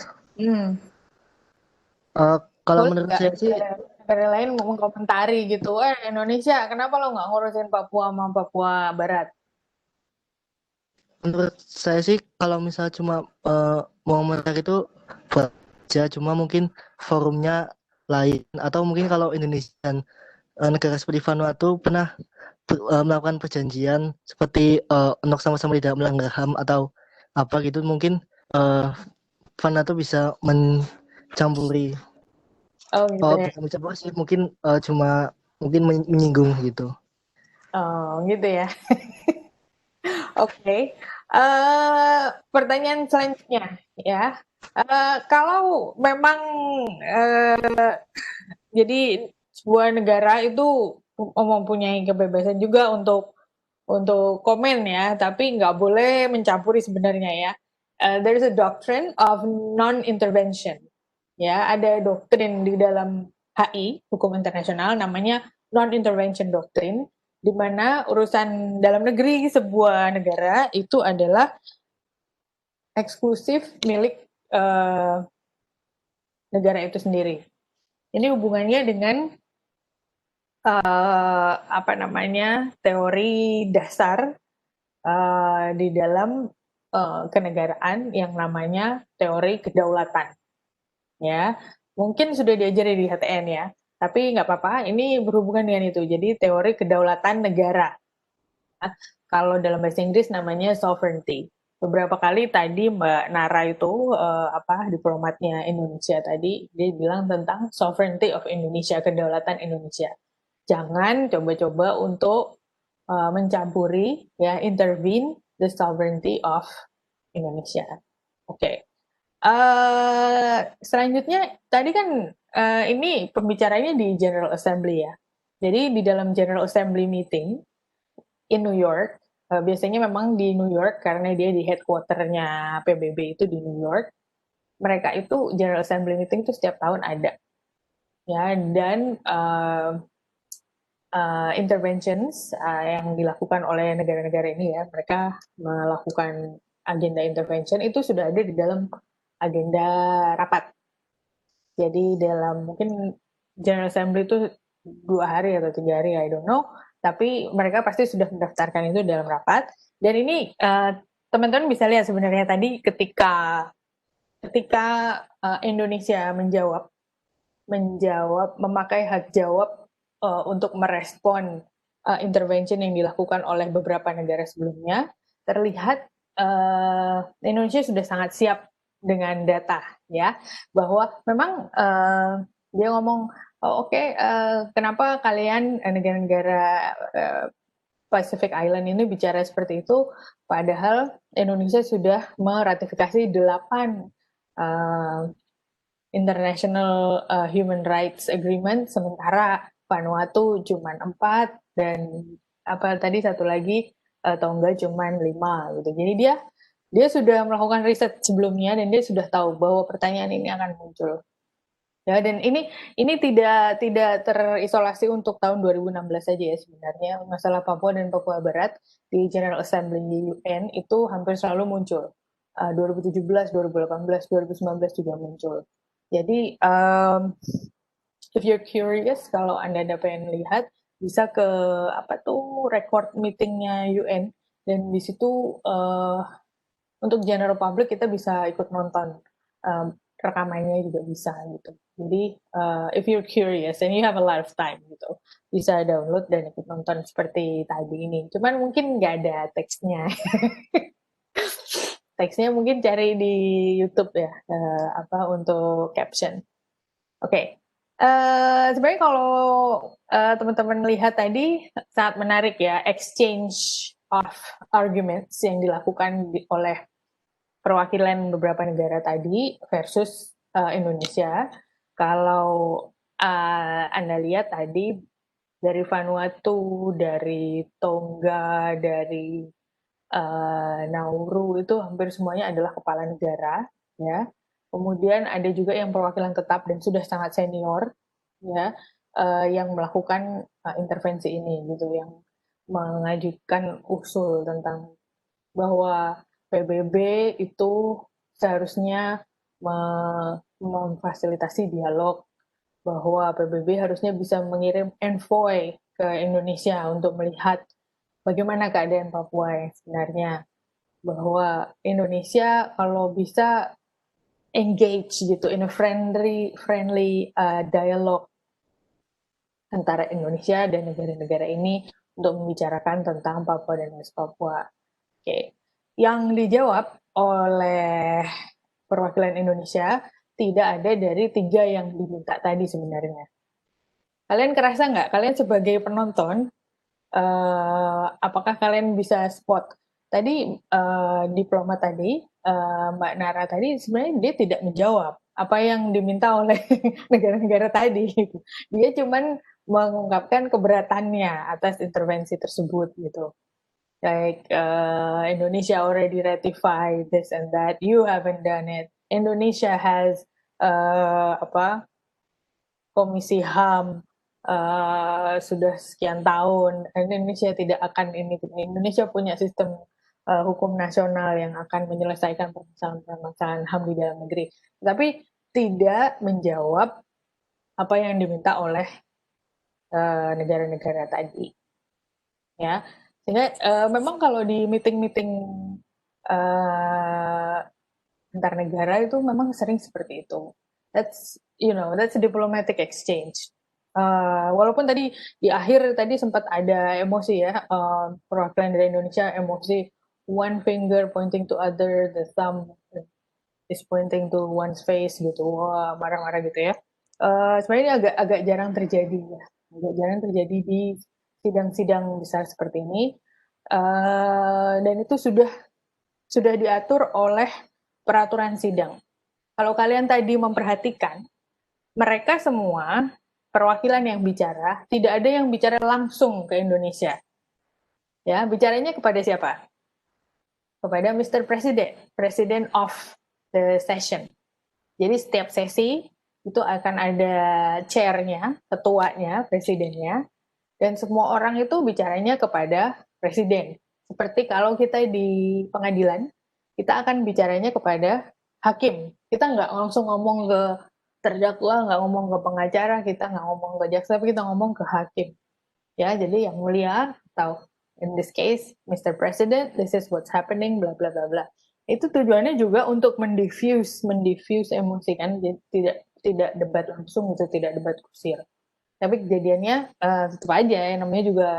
Kalau Boleh menurut nggak saya sih, negara lain mau mengomentari gitu, Indonesia, kenapa lo nggak ngurusin Papua sama Papua Barat? menurut saya sih kalau misal cuma mau komentar itu buat aja, cuma mungkin forumnya lain, atau mungkin kalau Indonesia dan negara seperti Vanuatu pernah melakukan perjanjian seperti untuk sama-sama tidak melanggar HAM atau apa gitu, mungkin Vanuatu bisa mencampuri. Oh gitu ya. Bisa mencampuri sih, mungkin cuma mungkin menyinggung gitu. Oh gitu ya. Oke. Pertanyaan selanjutnya ya. Kalau memang jadi sebuah negara itu mempunyai kebebasan juga untuk komen ya, tapi nggak boleh mencampuri sebenarnya ya. There is a doctrine of non-intervention. Ya, ada doktrin di dalam HI, hukum internasional, namanya non-intervention doctrine, di mana urusan dalam negeri sebuah negara itu adalah eksklusif milik negara itu sendiri. Ini hubungannya dengan teori dasar di dalam kenegaraan yang namanya teori kedaulatan. Ya, mungkin sudah diajari di HTN ya, tapi nggak apa-apa, ini berhubungan dengan itu. Jadi teori kedaulatan negara. Kalau dalam bahasa Inggris namanya sovereignty. Beberapa kali tadi Mbak Nara itu diplomatnya Indonesia tadi, dia bilang tentang sovereignty of Indonesia, kedaulatan Indonesia. Jangan coba-coba untuk mencampuri ya, intervene the sovereignty of Indonesia. Oke. Selanjutnya tadi kan ini pembicaranya di General Assembly ya. Jadi di dalam General Assembly meeting in New York, biasanya memang di New York karena dia di headquarternya PBB itu di New York. Mereka itu General Assembly meeting itu setiap tahun ada. Ya, dan interventions yang dilakukan oleh negara-negara ini ya, mereka melakukan agenda intervention itu sudah ada di dalam agenda rapat. Jadi dalam mungkin General Assembly itu 2 hari atau 3 hari, I don't know. Tapi mereka pasti sudah mendaftarkan itu dalam rapat. Dan ini teman-teman bisa lihat sebenarnya tadi ketika Indonesia menjawab memakai hak jawab untuk merespon intervention yang dilakukan oleh beberapa negara sebelumnya, terlihat Indonesia sudah sangat siap dengan data ya, bahwa memang dia ngomong kenapa kalian negara-negara Pacific Island ini bicara seperti itu, padahal Indonesia sudah meratifikasi 8 International Human Rights Agreement, sementara Vanuatu cuma 4 dan tadi satu lagi Tonga cuma 5 gitu. Jadi dia sudah melakukan riset sebelumnya dan dia sudah tahu bahwa pertanyaan ini akan muncul. Ya, dan ini tidak terisolasi untuk tahun 2016 saja ya sebenarnya. Masalah Papua dan Papua Barat di General Assembly UN itu hampir selalu muncul. 2017, 2018, 2019 juga muncul. Jadi if you're curious, kalau Anda pengen lihat, bisa ke record meetingnya UN, dan di situ untuk general public kita bisa ikut nonton rekamannya juga bisa gitu. Jadi if you're curious and you have a lot of time gitu, bisa download dan ikut nonton seperti tadi ini. Cuman mungkin nggak ada teksnya. Teksnya mungkin cari di YouTube ya, untuk caption. Oke. Sebenarnya kalau teman-teman lihat tadi sangat menarik ya, exchange of arguments yang dilakukan oleh perwakilan beberapa negara tadi versus Indonesia. Kalau Anda lihat tadi dari Vanuatu, dari Tonga, dari Nauru itu hampir semuanya adalah kepala negara, ya. Kemudian ada juga yang perwakilan tetap dan sudah sangat senior, ya, yang melakukan intervensi ini, gitu, yang mengajukan usul tentang bahwa PBB itu seharusnya memfasilitasi dialog, bahwa PBB harusnya bisa mengirim envoy ke Indonesia untuk melihat bagaimana keadaan Papua yang sebenarnya, bahwa Indonesia kalau bisa engage gitu in a friendly dialogue antara Indonesia dan negara-negara ini untuk membicarakan tentang Papua dan West Papua. Oke. Yang dijawab oleh perwakilan Indonesia tidak ada dari 3 yang diminta tadi sebenarnya. Kalian kerasa nggak? Kalian sebagai penonton, apakah kalian bisa spot? Tadi diplomat tadi, Mbak Nara tadi sebenarnya dia tidak menjawab apa yang diminta oleh negara-negara tadi. Dia cuman mengungkapkan keberatannya atas intervensi tersebut gitu. Like Indonesia already ratified this and that, you haven't done it. Indonesia has Komisi HAM sudah sekian tahun. Indonesia tidak akan ini. Indonesia punya sistem hukum nasional yang akan menyelesaikan permasalahan HAM di dalam negeri. Tapi tidak menjawab apa yang diminta oleh negara-negara tadi. Ya, sehingga memang kalau di meeting-meeting antar negara itu memang sering seperti itu. That's a diplomatic exchange. Walaupun tadi di akhir tadi sempat ada emosi ya, perwakilan dari Indonesia emosi, one finger pointing to other, the thumb is pointing to one's face gitu, wah marah-marah gitu ya. Sebenarnya ini agak jarang terjadi ya, agak jarang terjadi di sidang-sidang besar seperti ini, dan itu sudah diatur oleh peraturan sidang. Kalau kalian tadi memperhatikan, mereka semua perwakilan yang bicara, tidak ada yang bicara langsung ke Indonesia. Ya, bicaranya kepada siapa? Kepada Mr. President, President of the session. Jadi setiap sesi itu akan ada chair-nya, ketuanya, presidennya, dan semua orang itu bicaranya kepada presiden. Seperti kalau kita di pengadilan, kita akan bicaranya kepada hakim. Kita nggak langsung ngomong ke terdakwa, nggak ngomong ke pengacara, kita nggak ngomong ke jaksa, tapi kita ngomong ke hakim. Ya, jadi yang mulia atau in this case, Mr. President, this is what's happening, bla bla bla bla. Itu tujuannya juga untuk mendiffuse emosi kan, jadi tidak debat langsung gitu, tidak debat kusir. Tapi kejadiannya tetap aja ya, namanya juga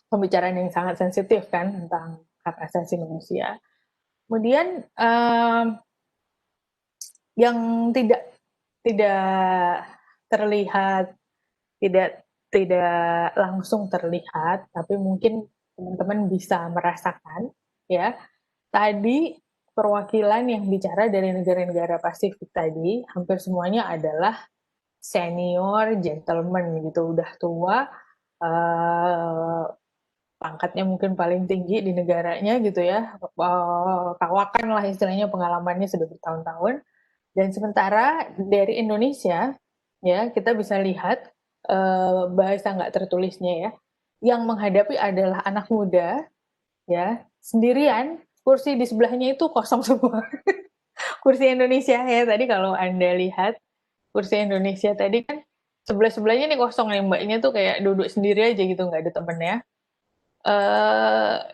pembicaraan yang sangat sensitif kan tentang hak asasi manusia. Kemudian yang tidak terlihat, tidak langsung terlihat, tapi mungkin teman-teman bisa merasakan ya. Tadi perwakilan yang bicara dari negara-negara Pasifik tadi hampir semuanya adalah senior gentleman gitu, udah tua, pangkatnya mungkin paling tinggi di negaranya gitu ya, kawakan lah istilahnya, pengalamannya sudah bertahun-tahun. Dan sementara dari Indonesia ya, kita bisa lihat bahasa nggak tertulisnya ya, yang menghadapi adalah anak muda ya, sendirian, kursi di sebelahnya itu kosong semua. Kursi Indonesia ya, tadi kalau Anda lihat kursi Indonesia tadi kan sebelah-sebelahnya nih kosong nih, mbaknya tuh kayak duduk sendiri aja gitu, nggak ada temennya.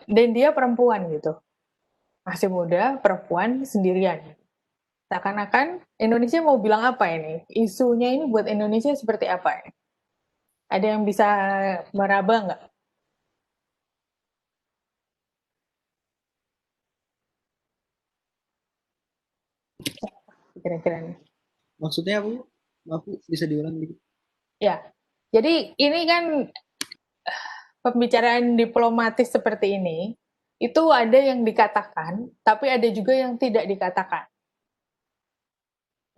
Dan dia perempuan gitu, masih muda, perempuan, sendirian. Seakan-akan Indonesia mau bilang apa ini? Isunya ini buat Indonesia seperti apa ini? Ada yang bisa meraba nggak? Kira-kira. Maksudnya apa? Maaf, bisa diulang dikit? Ya, jadi ini kan pembicaraan diplomatis seperti ini, itu ada yang dikatakan, tapi ada juga yang tidak dikatakan.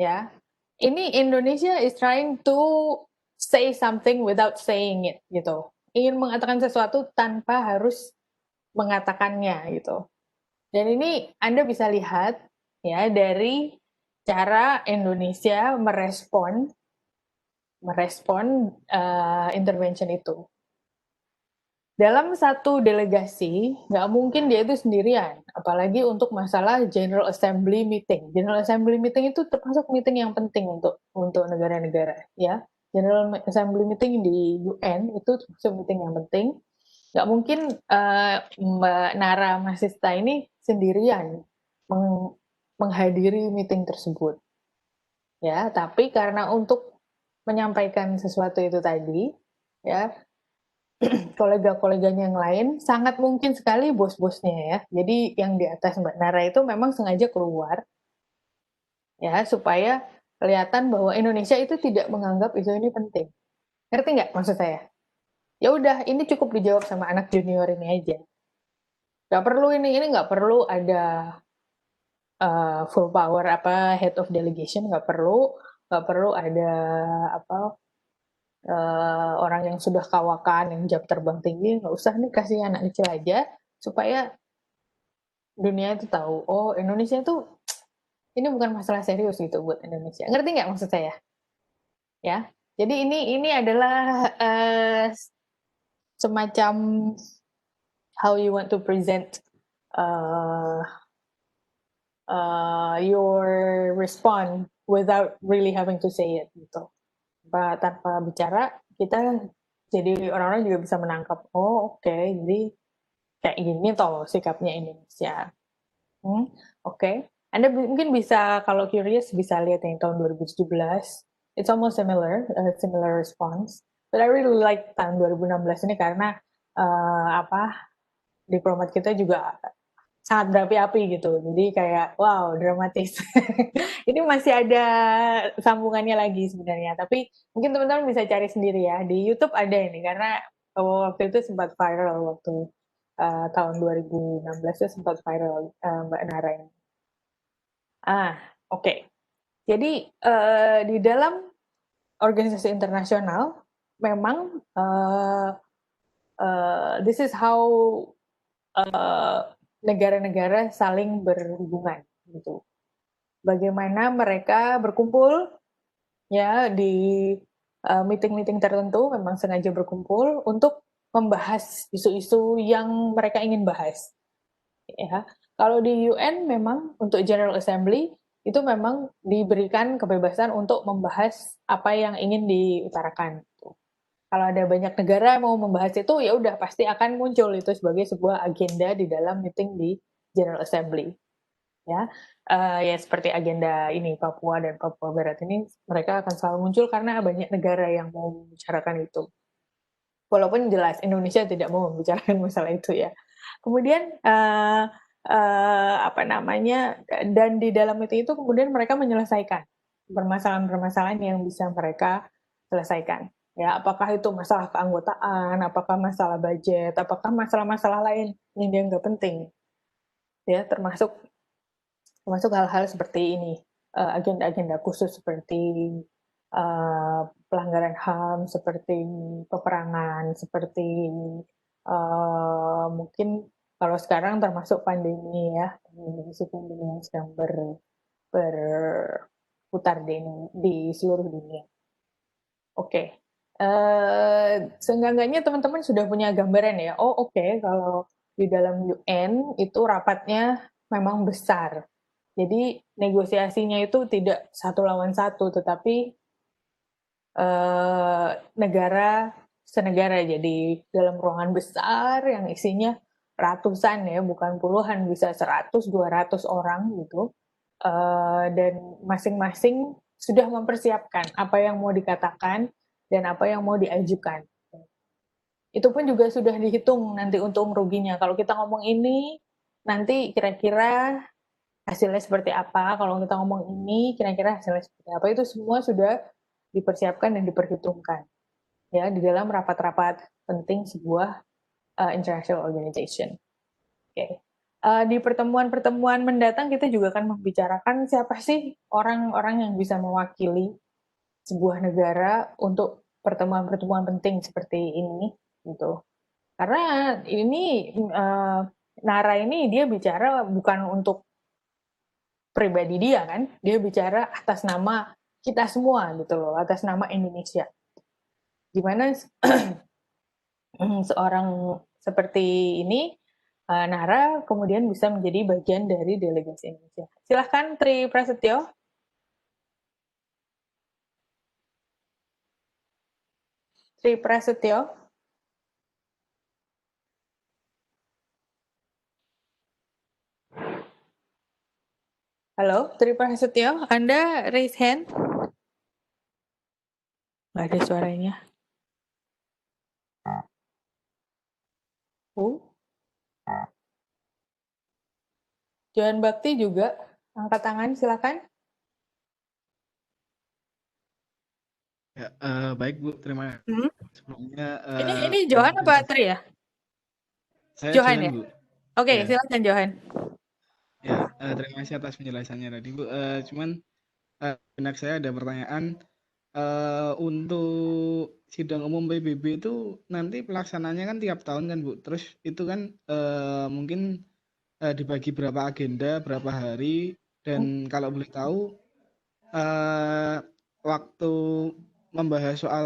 Ya, ini Indonesia is trying to say something without saying it, gitu. Ingin mengatakan sesuatu tanpa harus mengatakannya, gitu. Dan ini Anda bisa lihat ya dari cara Indonesia merespon intervention itu. Dalam satu delegasi, nggak mungkin dia itu sendirian, apalagi untuk masalah General Assembly meeting. General Assembly meeting itu termasuk meeting yang penting untuk negara-negara, ya. General Assembly meeting di UN itu termasuk meeting yang penting. Nggak mungkin Mbak Nara Masista ini sendirian menghadiri meeting tersebut, ya. Tapi karena untuk menyampaikan sesuatu itu tadi, ya, kolega-koleganya yang lain sangat mungkin sekali bos-bosnya ya. Jadi yang di atas Mbak Nara itu memang sengaja keluar ya supaya kelihatan bahwa Indonesia itu tidak menganggap isu ini penting. Ngerti nggak maksud saya? Ya udah, ini cukup dijawab sama anak junior ini aja. Nggak perlu ini nggak perlu ada full power head of delegation, nggak perlu ada orang yang sudah kawakan yang jam terbang tinggi, nggak usah nih, kasih anak kecil aja supaya dunia itu tahu, oh Indonesia itu ini bukan masalah serius gitu buat Indonesia. Ngerti nggak maksud saya? Ya, jadi ini adalah semacam how you want to present your response without really having to say it gitu. Tanpa bicara, kita jadi orang-orang juga bisa menangkap, oh oke, jadi kayak gini toh sikapnya Indonesia. Oke. Anda mungkin bisa, kalau curious, bisa lihat yang tahun 2017. It's almost similar response. But I really like tahun 2016 ini karena diplomat kita juga sangat berapi-api gitu. Jadi kayak wow, dramatis. Ini masih ada sambungannya lagi sebenarnya. Tapi mungkin teman-teman bisa cari sendiri ya. Di YouTube ada ini karena waktu itu sempat viral waktu tahun 2016 itu sempat viral Mbak Nara ini. Oke. Jadi di dalam organisasi internasional memang this is how negara-negara saling berhubungan gitu. Bagaimana mereka berkumpul ya di meeting-meeting tertentu, memang sengaja berkumpul untuk membahas isu-isu yang mereka ingin bahas. Ya, kalau di UN memang untuk General Assembly itu memang diberikan kebebasan untuk membahas apa yang ingin diutarakan. Kalau ada banyak negara yang mau membahas itu, ya udah pasti akan muncul itu sebagai sebuah agenda di dalam meeting di General Assembly. Ya, ya seperti agenda ini Papua dan Papua Barat ini mereka akan selalu muncul karena banyak negara yang mau membicarakan itu. Walaupun jelas Indonesia tidak mau membicarakan masalah itu ya. Kemudian dan di dalam meeting itu kemudian mereka menyelesaikan permasalahan-permasalahan yang bisa mereka selesaikan. Ya, apakah itu masalah keanggotaan, apakah masalah budget, apakah masalah-masalah lain yang dianggap penting. Ya, termasuk hal-hal seperti ini, agenda-agenda khusus seperti pelanggaran HAM, seperti peperangan, seperti mungkin kalau sekarang termasuk pandemi ya, isu pandemi yang sedang berputar di seluruh dunia. Oke. Seenggak-enggaknya teman-teman sudah punya gambaran ya. Oh oke, kalau di dalam UN itu rapatnya memang besar. Jadi negosiasinya itu tidak satu lawan satu, tetapi senegara. Jadi dalam ruangan besar yang isinya ratusan ya, bukan puluhan, bisa 100-200 orang gitu. Dan masing-masing sudah mempersiapkan apa yang mau dikatakan dan apa yang mau diajukan. Itu pun juga sudah dihitung nanti untung ruginya. Kalau kita ngomong ini, nanti kira-kira hasilnya seperti apa. Kalau kita ngomong ini, kira-kira hasilnya seperti apa. Itu semua sudah dipersiapkan dan diperhitungkan ya di dalam rapat-rapat penting sebuah international organization. Oke. Di pertemuan-pertemuan mendatang kita juga akan membicarakan siapa sih orang-orang yang bisa mewakili sebuah negara untuk pertemuan-pertemuan penting seperti ini gitu. Karena ini Nara ini dia bicara bukan untuk pribadi dia kan, dia bicara atas nama kita semua gitu loh, atas nama Indonesia. Gimana seorang seperti ini Nara kemudian bisa menjadi bagian dari delegasi Indonesia. Silahkan Tri Prasetyo. Tri Prasetyo. Halo, Tri Prasetyo, Anda raise hand. Nggak ada suaranya. Johan Bakti juga, angkat tangan silakan. Ya, baik Bu, terima kasih. Sebelumnya, ini Johan apa Tri ya? Saya Johan ya? Bu. Oke, Ya. silakan Johan. Ya, terima kasih atas penjelasannya tadi Bu. Cuman benak saya ada pertanyaan. Untuk sidang umum PBB itu nanti pelaksananya kan tiap tahun kan Bu. Terus itu kan mungkin dibagi berapa agenda, berapa hari, dan kalau boleh tahu waktu membahas soal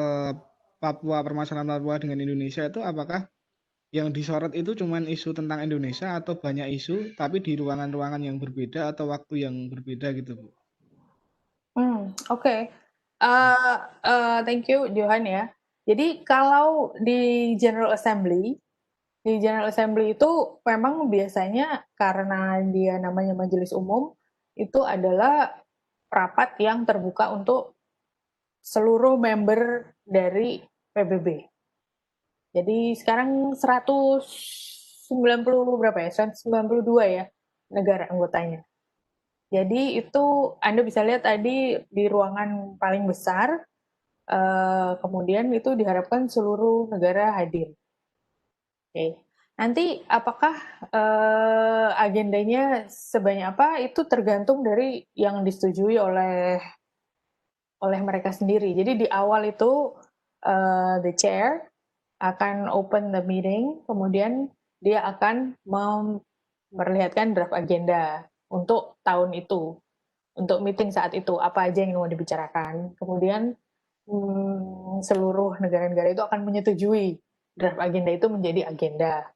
Papua, permasalahan Papua dengan Indonesia itu apakah yang disorot itu cuma isu tentang Indonesia atau banyak isu tapi di ruangan-ruangan yang berbeda atau waktu yang berbeda gitu Bu? Oke. Thank you Johan ya. Jadi kalau di General Assembly itu memang biasanya karena dia namanya majelis umum itu adalah rapat yang terbuka untuk seluruh member dari PBB. Jadi sekarang 190 berapa ya? 192 ya negara anggotanya. Jadi itu Anda bisa lihat tadi di ruangan paling besar, kemudian itu diharapkan seluruh negara hadir. Oke. Nanti apakah agendanya sebanyak apa itu tergantung dari yang disetujui oleh mereka sendiri. Jadi di awal itu the chair akan open the meeting, kemudian dia akan memperlihatkan draft agenda untuk tahun itu, untuk meeting saat itu apa aja yang mau dibicarakan. Kemudian seluruh negara-negara itu akan menyetujui draft agenda itu menjadi agenda.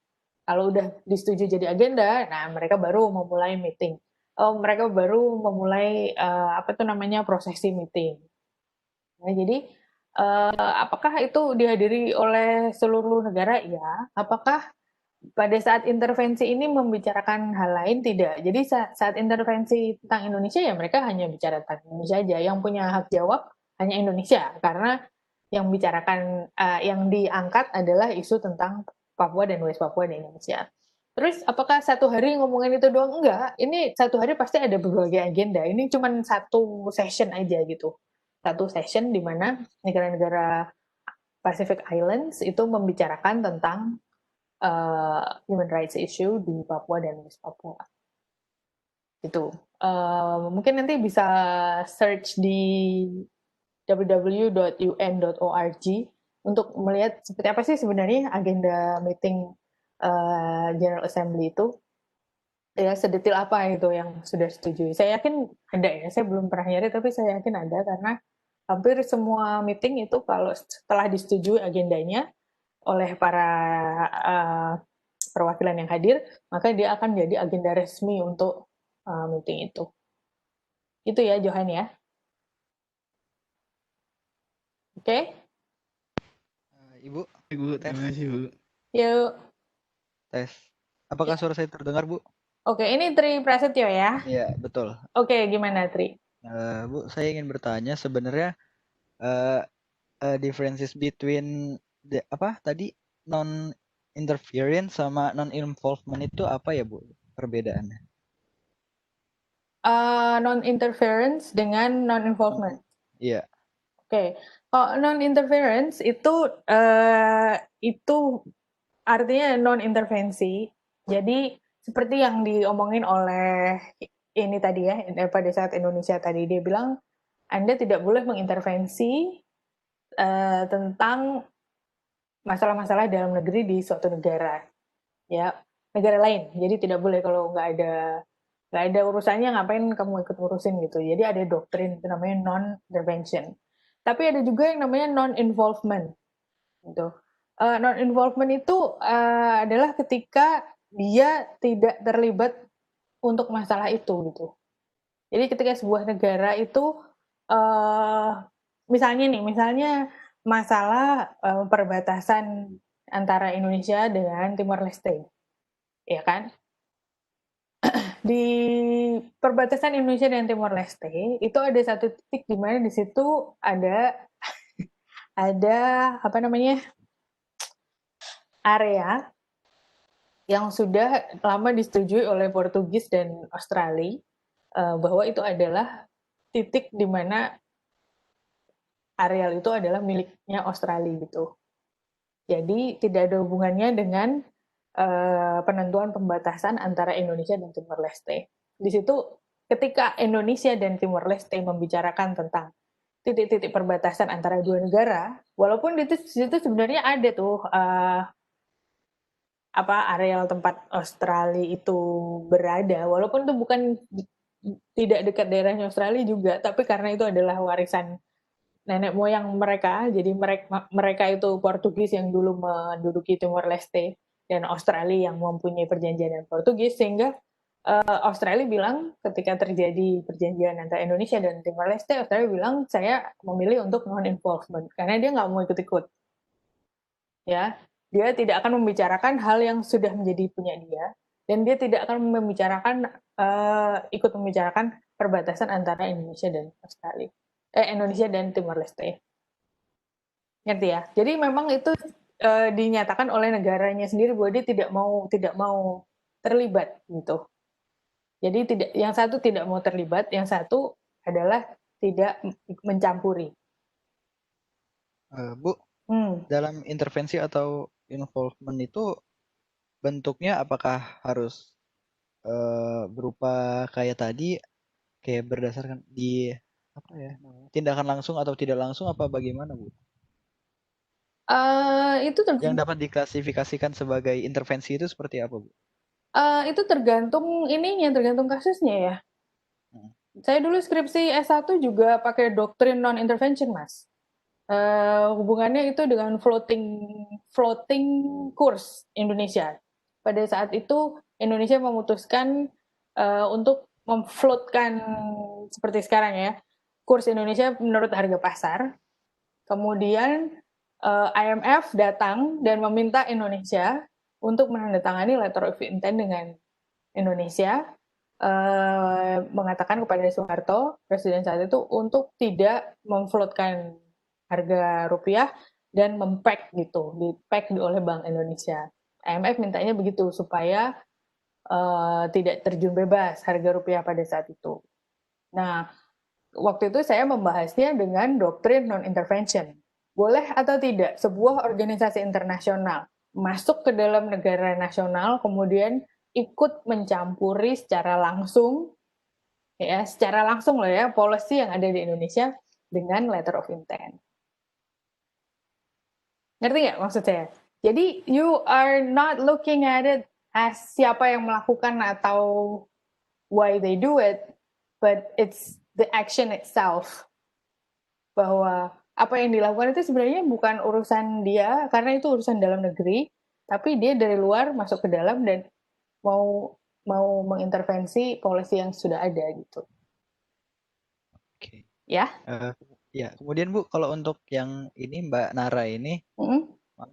Kalau udah disetujui jadi agenda, nah mereka baru memulai meeting. Mereka baru memulai prosesi meeting. Nah, jadi apakah itu dihadiri oleh seluruh negara? Ya. Apakah pada saat intervensi ini membicarakan hal lain? Tidak. Jadi saat intervensi tentang Indonesia ya mereka hanya bicara tentang Indonesia aja. Yang punya hak jawab hanya Indonesia karena yang yang diangkat adalah isu tentang Papua dan West Papua di Indonesia. Terus apakah satu hari ngomongin itu doang? Enggak. Ini satu hari pasti ada berbagai agenda. Ini cuma satu session aja gitu. Satu session di mana negara-negara Pacific Islands itu membicarakan tentang human rights issue di Papua dan West Papua. Itu. Mungkin nanti bisa search di www.un.org untuk melihat seperti apa sih sebenarnya agenda meeting General Assembly itu. Ya, sedetil apa itu yang sudah setuju. Saya yakin ada ya, saya belum pernah nyari tapi saya yakin ada karena hampir semua meeting itu kalau setelah disetujui agendanya oleh para perwakilan yang hadir, maka dia akan jadi agenda resmi untuk meeting itu. Itu ya, Johan ya. Oke? Ibu, terima kasih Bu. Yuk. Tes. Apakah suara saya terdengar Bu? Oke, ini Tri Prasetyo ya? Iya, betul. Oke, gimana Tri? Bu, saya ingin bertanya sebenarnya differences between non-interference sama non-involvement itu apa ya Bu perbedaannya? Non-interference dengan non-involvement. Iya. Oke, kalau non-interference itu artinya non-intervensi. Jadi seperti yang diomongin oleh ini tadi ya, pada saat Indonesia tadi, dia bilang Anda tidak boleh mengintervensi tentang masalah-masalah dalam negeri di suatu negara, ya, negara lain. Jadi tidak boleh kalau nggak ada urusannya, ngapain kamu ikut ngurusin gitu. Jadi ada doktrin itu namanya non-intervention. Tapi ada juga yang namanya non-involvement gitu. Non-involvement itu adalah ketika dia tidak terlibat untuk masalah itu gitu. Jadi ketika sebuah negara itu misalnya masalah perbatasan antara Indonesia dengan Timor Leste, ya kan? Di perbatasan Indonesia dan Timor Leste itu ada satu titik di mana di situ ada apa namanya, area yang sudah lama disetujui oleh Portugis dan Australia bahwa itu adalah titik di mana areal itu adalah miliknya Australia gitu. Jadi tidak ada hubungannya dengan penentuan pembatasan antara Indonesia dan Timor Leste. Di situ ketika Indonesia dan Timor Leste membicarakan tentang titik-titik perbatasan antara dua negara, walaupun di situ sebenarnya ada tuh areal tempat Australia itu berada, walaupun itu bukan tidak dekat daerahnya Australia juga, tapi karena itu adalah warisan nenek moyang mereka, jadi mereka itu Portugis yang dulu menduduki Timor Leste dan Australia yang mempunyai perjanjian dengan Portugis, sehingga Australia bilang ketika terjadi perjanjian antara Indonesia dan Timor Leste, Australia bilang saya memilih untuk non-involvement karena dia nggak mau ikut-ikut, ya, dia tidak akan membicarakan hal yang sudah menjadi punya dia, dan dia tidak akan ikut membicarakan perbatasan antara Indonesia dan Australia, Indonesia dan Timor Leste, ngerti ya? Jadi memang itu dinyatakan oleh negaranya sendiri bahwa dia tidak mau terlibat gitu. Jadi yang satu tidak mau terlibat, yang satu adalah tidak mencampuri. Bu, dalam intervensi atau involvement itu bentuknya apakah harus berupa kayak tadi, kayak berdasarkan di tindakan langsung atau tidak langsung, apa bagaimana, Bu? Itu yang dapat diklasifikasikan sebagai intervensi itu seperti apa, Bu? Itu tergantung kasusnya ya. Saya dulu skripsi S1 juga pakai doktrin non-intervention, Mas. Hubungannya itu dengan floating course Indonesia. Pada saat itu Indonesia memutuskan untuk memfloatkan seperti sekarang ya, kurs Indonesia menurut harga pasar. Kemudian IMF datang dan meminta Indonesia untuk menandatangani letter of intent dengan Indonesia, mengatakan kepada Soeharto, presiden saat itu, untuk tidak memfloatkan harga rupiah dan di-pack oleh Bank Indonesia. IMF mintanya begitu supaya tidak terjun bebas harga rupiah pada saat itu. Nah, waktu itu saya membahasnya dengan doktrin non-intervention. Boleh atau tidak sebuah organisasi internasional masuk ke dalam negara nasional kemudian ikut mencampuri secara langsung loh ya, policy yang ada di Indonesia dengan letter of intent. Ngerti nggak maksud saya? Jadi you are not looking at it as siapa yang melakukan atau why they do it, but it's the action itself. Bahwa apa yang dilakukan itu sebenarnya bukan urusan dia, karena itu urusan dalam negeri, tapi dia dari luar masuk ke dalam dan mau mengintervensi policy yang sudah ada gitu. Oke. Ya. Ya, kemudian Bu, kalau untuk yang ini Mbak Nara ini,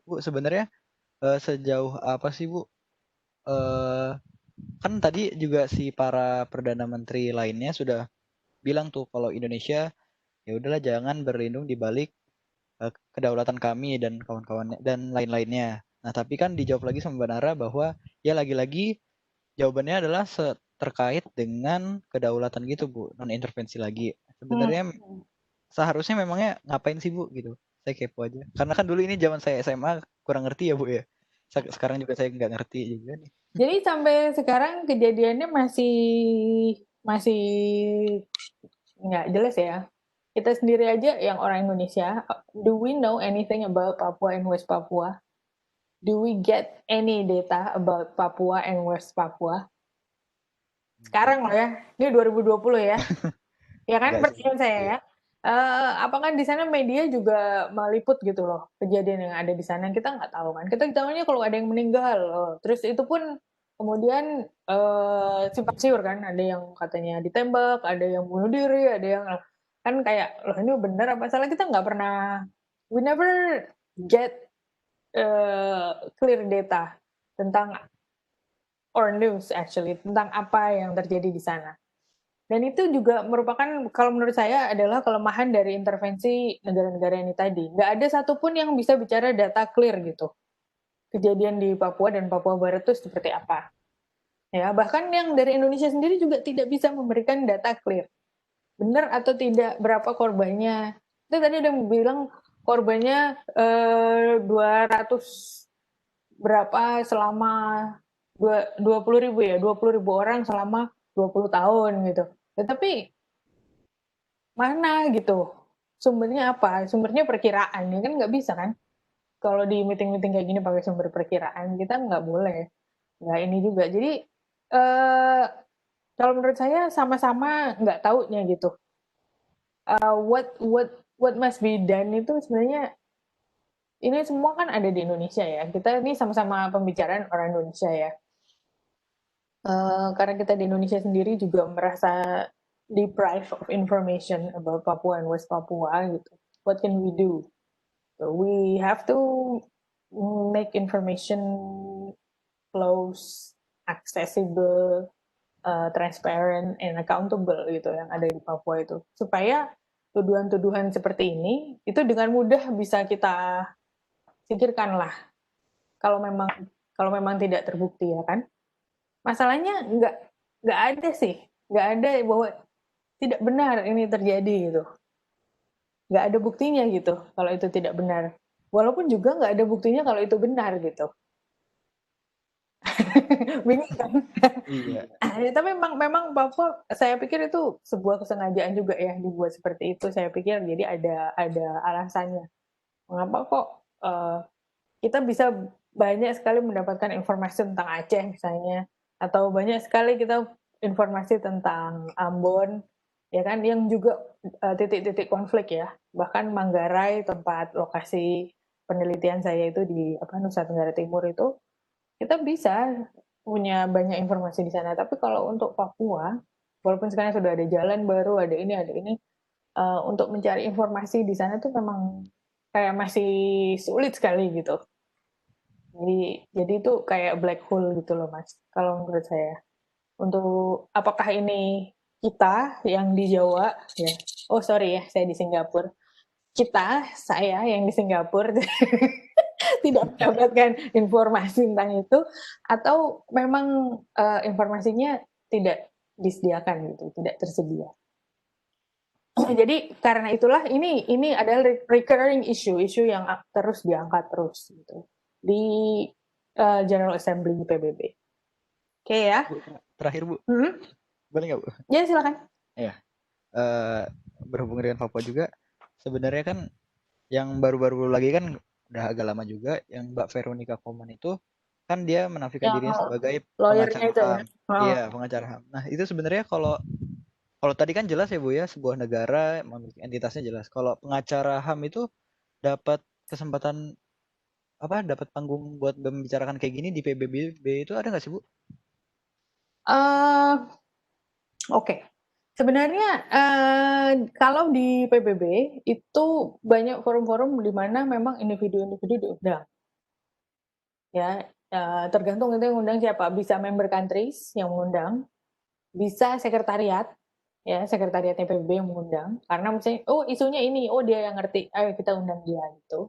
Bu sebenarnya sejauh apa sih Bu? Kan tadi juga si para perdana menteri lainnya sudah bilang tuh kalau Indonesia ya udahlah jangan berlindung di balik kedaulatan kami dan kawan-kawannya dan lain-lainnya. Nah, tapi kan dijawab lagi sama Mbak Nara bahwa ya lagi-lagi jawabannya adalah terkait dengan kedaulatan gitu, Bu, non intervensi lagi. Sebenarnya seharusnya memangnya ngapain sih, Bu, gitu. Saya kepo aja. Karena kan dulu ini zaman saya SMA kurang ngerti ya, Bu ya. Sekarang juga saya nggak ngerti juga nih. Jadi sampai sekarang kejadiannya masih nggak jelas ya. Kita sendiri aja yang orang Indonesia, do we know anything about Papua and West Papua? Do we get any data about Papua and West Papua? Sekarang loh ya, ini 2020 ya. Ya kan pertanyaan saya ya. Apakah di sana media juga meliput gitu loh kejadian yang ada di sana? Kita nggak tahu kan. Kita tahunya kalau ada yang meninggal loh. Terus itu pun kemudian simpang siur kan. Ada yang katanya ditembak, ada yang bunuh diri, ada yang kan kayak loh ini benar apa salah, kita nggak pernah, we never get clear data tentang or news actually tentang apa yang terjadi di sana. Dan itu juga merupakan, kalau menurut saya, adalah kelemahan dari intervensi negara-negara ini tadi. Nggak ada satupun yang bisa bicara data clear gitu. Kejadian di Papua dan Papua Barat itu seperti apa. Ya, bahkan yang dari Indonesia sendiri juga tidak bisa memberikan data clear. Benar atau tidak, berapa korbannya. Itu tadi ada yang bilang korbannya 200 berapa selama 20.000 ya, 20.000 orang selama 20 tahun gitu. Tetapi mana gitu? Sumbernya apa? Sumbernya perkiraan, ya kan nggak bisa kan? Kalau di meeting-meeting kayak gini pakai sumber perkiraan, kita nggak boleh. Nggak ini juga. Jadi kalau menurut saya sama-sama nggak taunya gitu. What must be done itu sebenarnya ini semua kan ada di Indonesia ya. Kita ini sama-sama pembicaraan orang Indonesia ya. Karena kita di Indonesia sendiri juga merasa deprived of information about Papua and West Papua gitu. What can we do? So we have to make information close, accessible, transparent, and accountable gitu yang ada di Papua itu. Supaya tuduhan-tuduhan seperti ini itu dengan mudah bisa kita singkirkan lah. Kalau memang tidak terbukti ya kan. Masalahnya nggak ada sih, nggak ada bahwa tidak benar ini terjadi gitu, nggak ada buktinya gitu kalau itu tidak benar, walaupun juga nggak ada buktinya kalau itu benar gitu. Bingung kan? Iya. Tapi memang Papua, saya pikir itu sebuah kesengajaan juga ya dibuat seperti itu. Saya pikir jadi ada alasannya. Mengapa kok kita bisa banyak sekali mendapatkan informasi tentang Aceh misalnya, atau banyak sekali kita informasi tentang Ambon, ya kan, yang juga titik-titik konflik ya. Bahkan Manggarai, tempat lokasi penelitian saya itu di Nusa Tenggara Timur itu, kita bisa punya banyak informasi di sana. Tapi kalau untuk Papua, walaupun sekarang sudah ada jalan baru, ada ini, untuk mencari informasi di sana tuh memang kayak masih sulit sekali gitu. Jadi itu kayak black hole gitu loh Mas, kalau menurut saya. Untuk apakah ini kita yang di Jawa ya, oh sorry ya, saya di Singapura. Saya yang di Singapura tidak mendapatkan informasi tentang itu, atau memang informasinya tidak disediakan gitu, tidak tersedia. Jadi karena itulah ini adalah recurring issue yang terus diangkat terus gitu di General Assembly PBB. Oke ya. Bu, terakhir Bu, boleh nggak Bu? Ya silakan. Ya, berhubung dengan Papua juga, sebenarnya kan yang baru-baru lagi kan udah agak lama juga, yang Mbak Veronica Koman itu kan dia menafikan dirinya sebagai pengacara HAM. Iya, pengacara HAM. Nah itu sebenarnya kalau tadi kan jelas ya Bu ya, sebuah negara memiliki entitasnya jelas. Kalau pengacara HAM itu dapat kesempatan dapat panggung buat membicarakan kayak gini di PBB itu ada nggak sih Bu? Oke. Sebenarnya kalau di PBB itu banyak forum-forum di mana memang individu-individu diundang. Ya, tergantung itu yang undang siapa. Bisa member countries yang mengundang, bisa sekretariat, ya sekretariatnya PBB yang mengundang. Karena misalnya, oh isunya ini, oh dia yang ngerti, ayo kita undang dia gitu.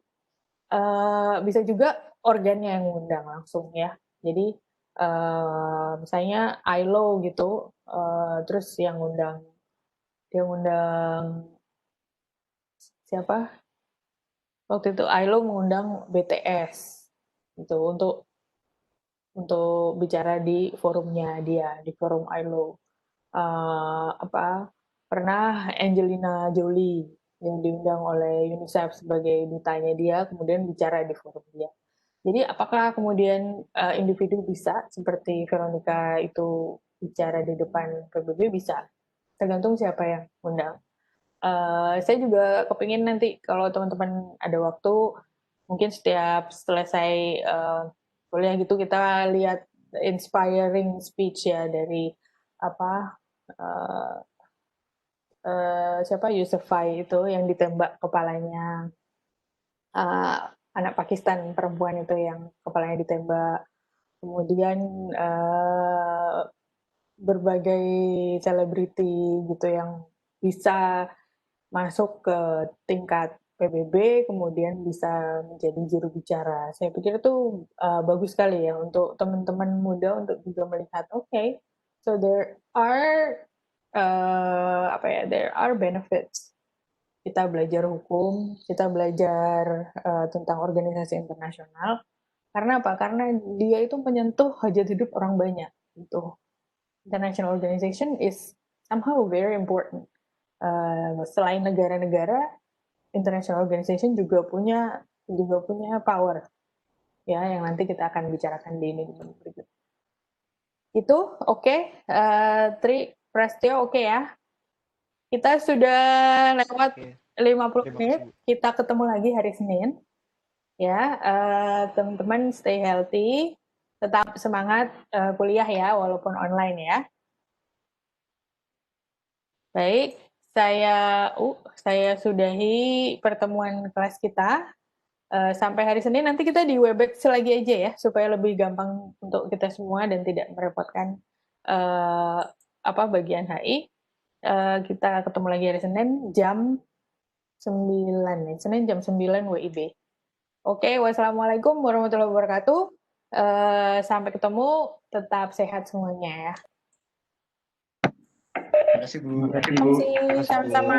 Bisa juga organnya yang mengundang langsung ya. Jadi misalnya ILO gitu, terus yang undang siapa? Waktu itu ILO mengundang BTS gitu untuk untuk bicara di forumnya dia, di forum ILO. Pernah Angelina Jolie yang diundang oleh UNICEF sebagai dutanya dia, kemudian bicara di forum dia. Jadi apakah kemudian individu bisa seperti Veronica itu bicara di depan PBB? Bisa, tergantung siapa yang undang. Saya juga kepingin nanti kalau teman-teman ada waktu, mungkin setiap selesai kuliah gitu kita lihat inspiring speech ya dari siapa Yusuf Fai itu yang ditembak kepalanya, anak Pakistan perempuan itu yang kepalanya ditembak. Kemudian berbagai selebriti gitu yang bisa masuk ke tingkat PBB, kemudian bisa menjadi juru bicara. Saya pikir itu bagus sekali ya untuk teman-teman muda untuk juga melihat, okay, so there are there are benefits. Kita belajar hukum, kita belajar tentang organisasi internasional. Karena apa? Karena dia itu menyentuh hajat hidup orang banyak. Gitu. International organization is somehow very important. Selain negara-negara, international organization juga punya power ya yang nanti kita akan bicarakan di ini berikut. Itu oke, Tri Prastio oke ya. Kita sudah lewat 50 menit. Kita ketemu lagi hari Senin. Ya, teman-teman stay healthy, tetap semangat kuliah ya walaupun online ya. Baik. Saya sudahi pertemuan kelas kita. Sampai hari Senin, nanti kita di Webex lagi aja ya, supaya lebih gampang untuk kita semua dan tidak merepotkan bagian HI. Kita ketemu lagi hari Senin jam 9, Senin jam 9 WIB. Oke, wassalamualaikum warahmatullahi wabarakatuh. Sampai ketemu, tetap sehat semuanya ya. Terima kasih Bu. Terima kasih, sama-sama.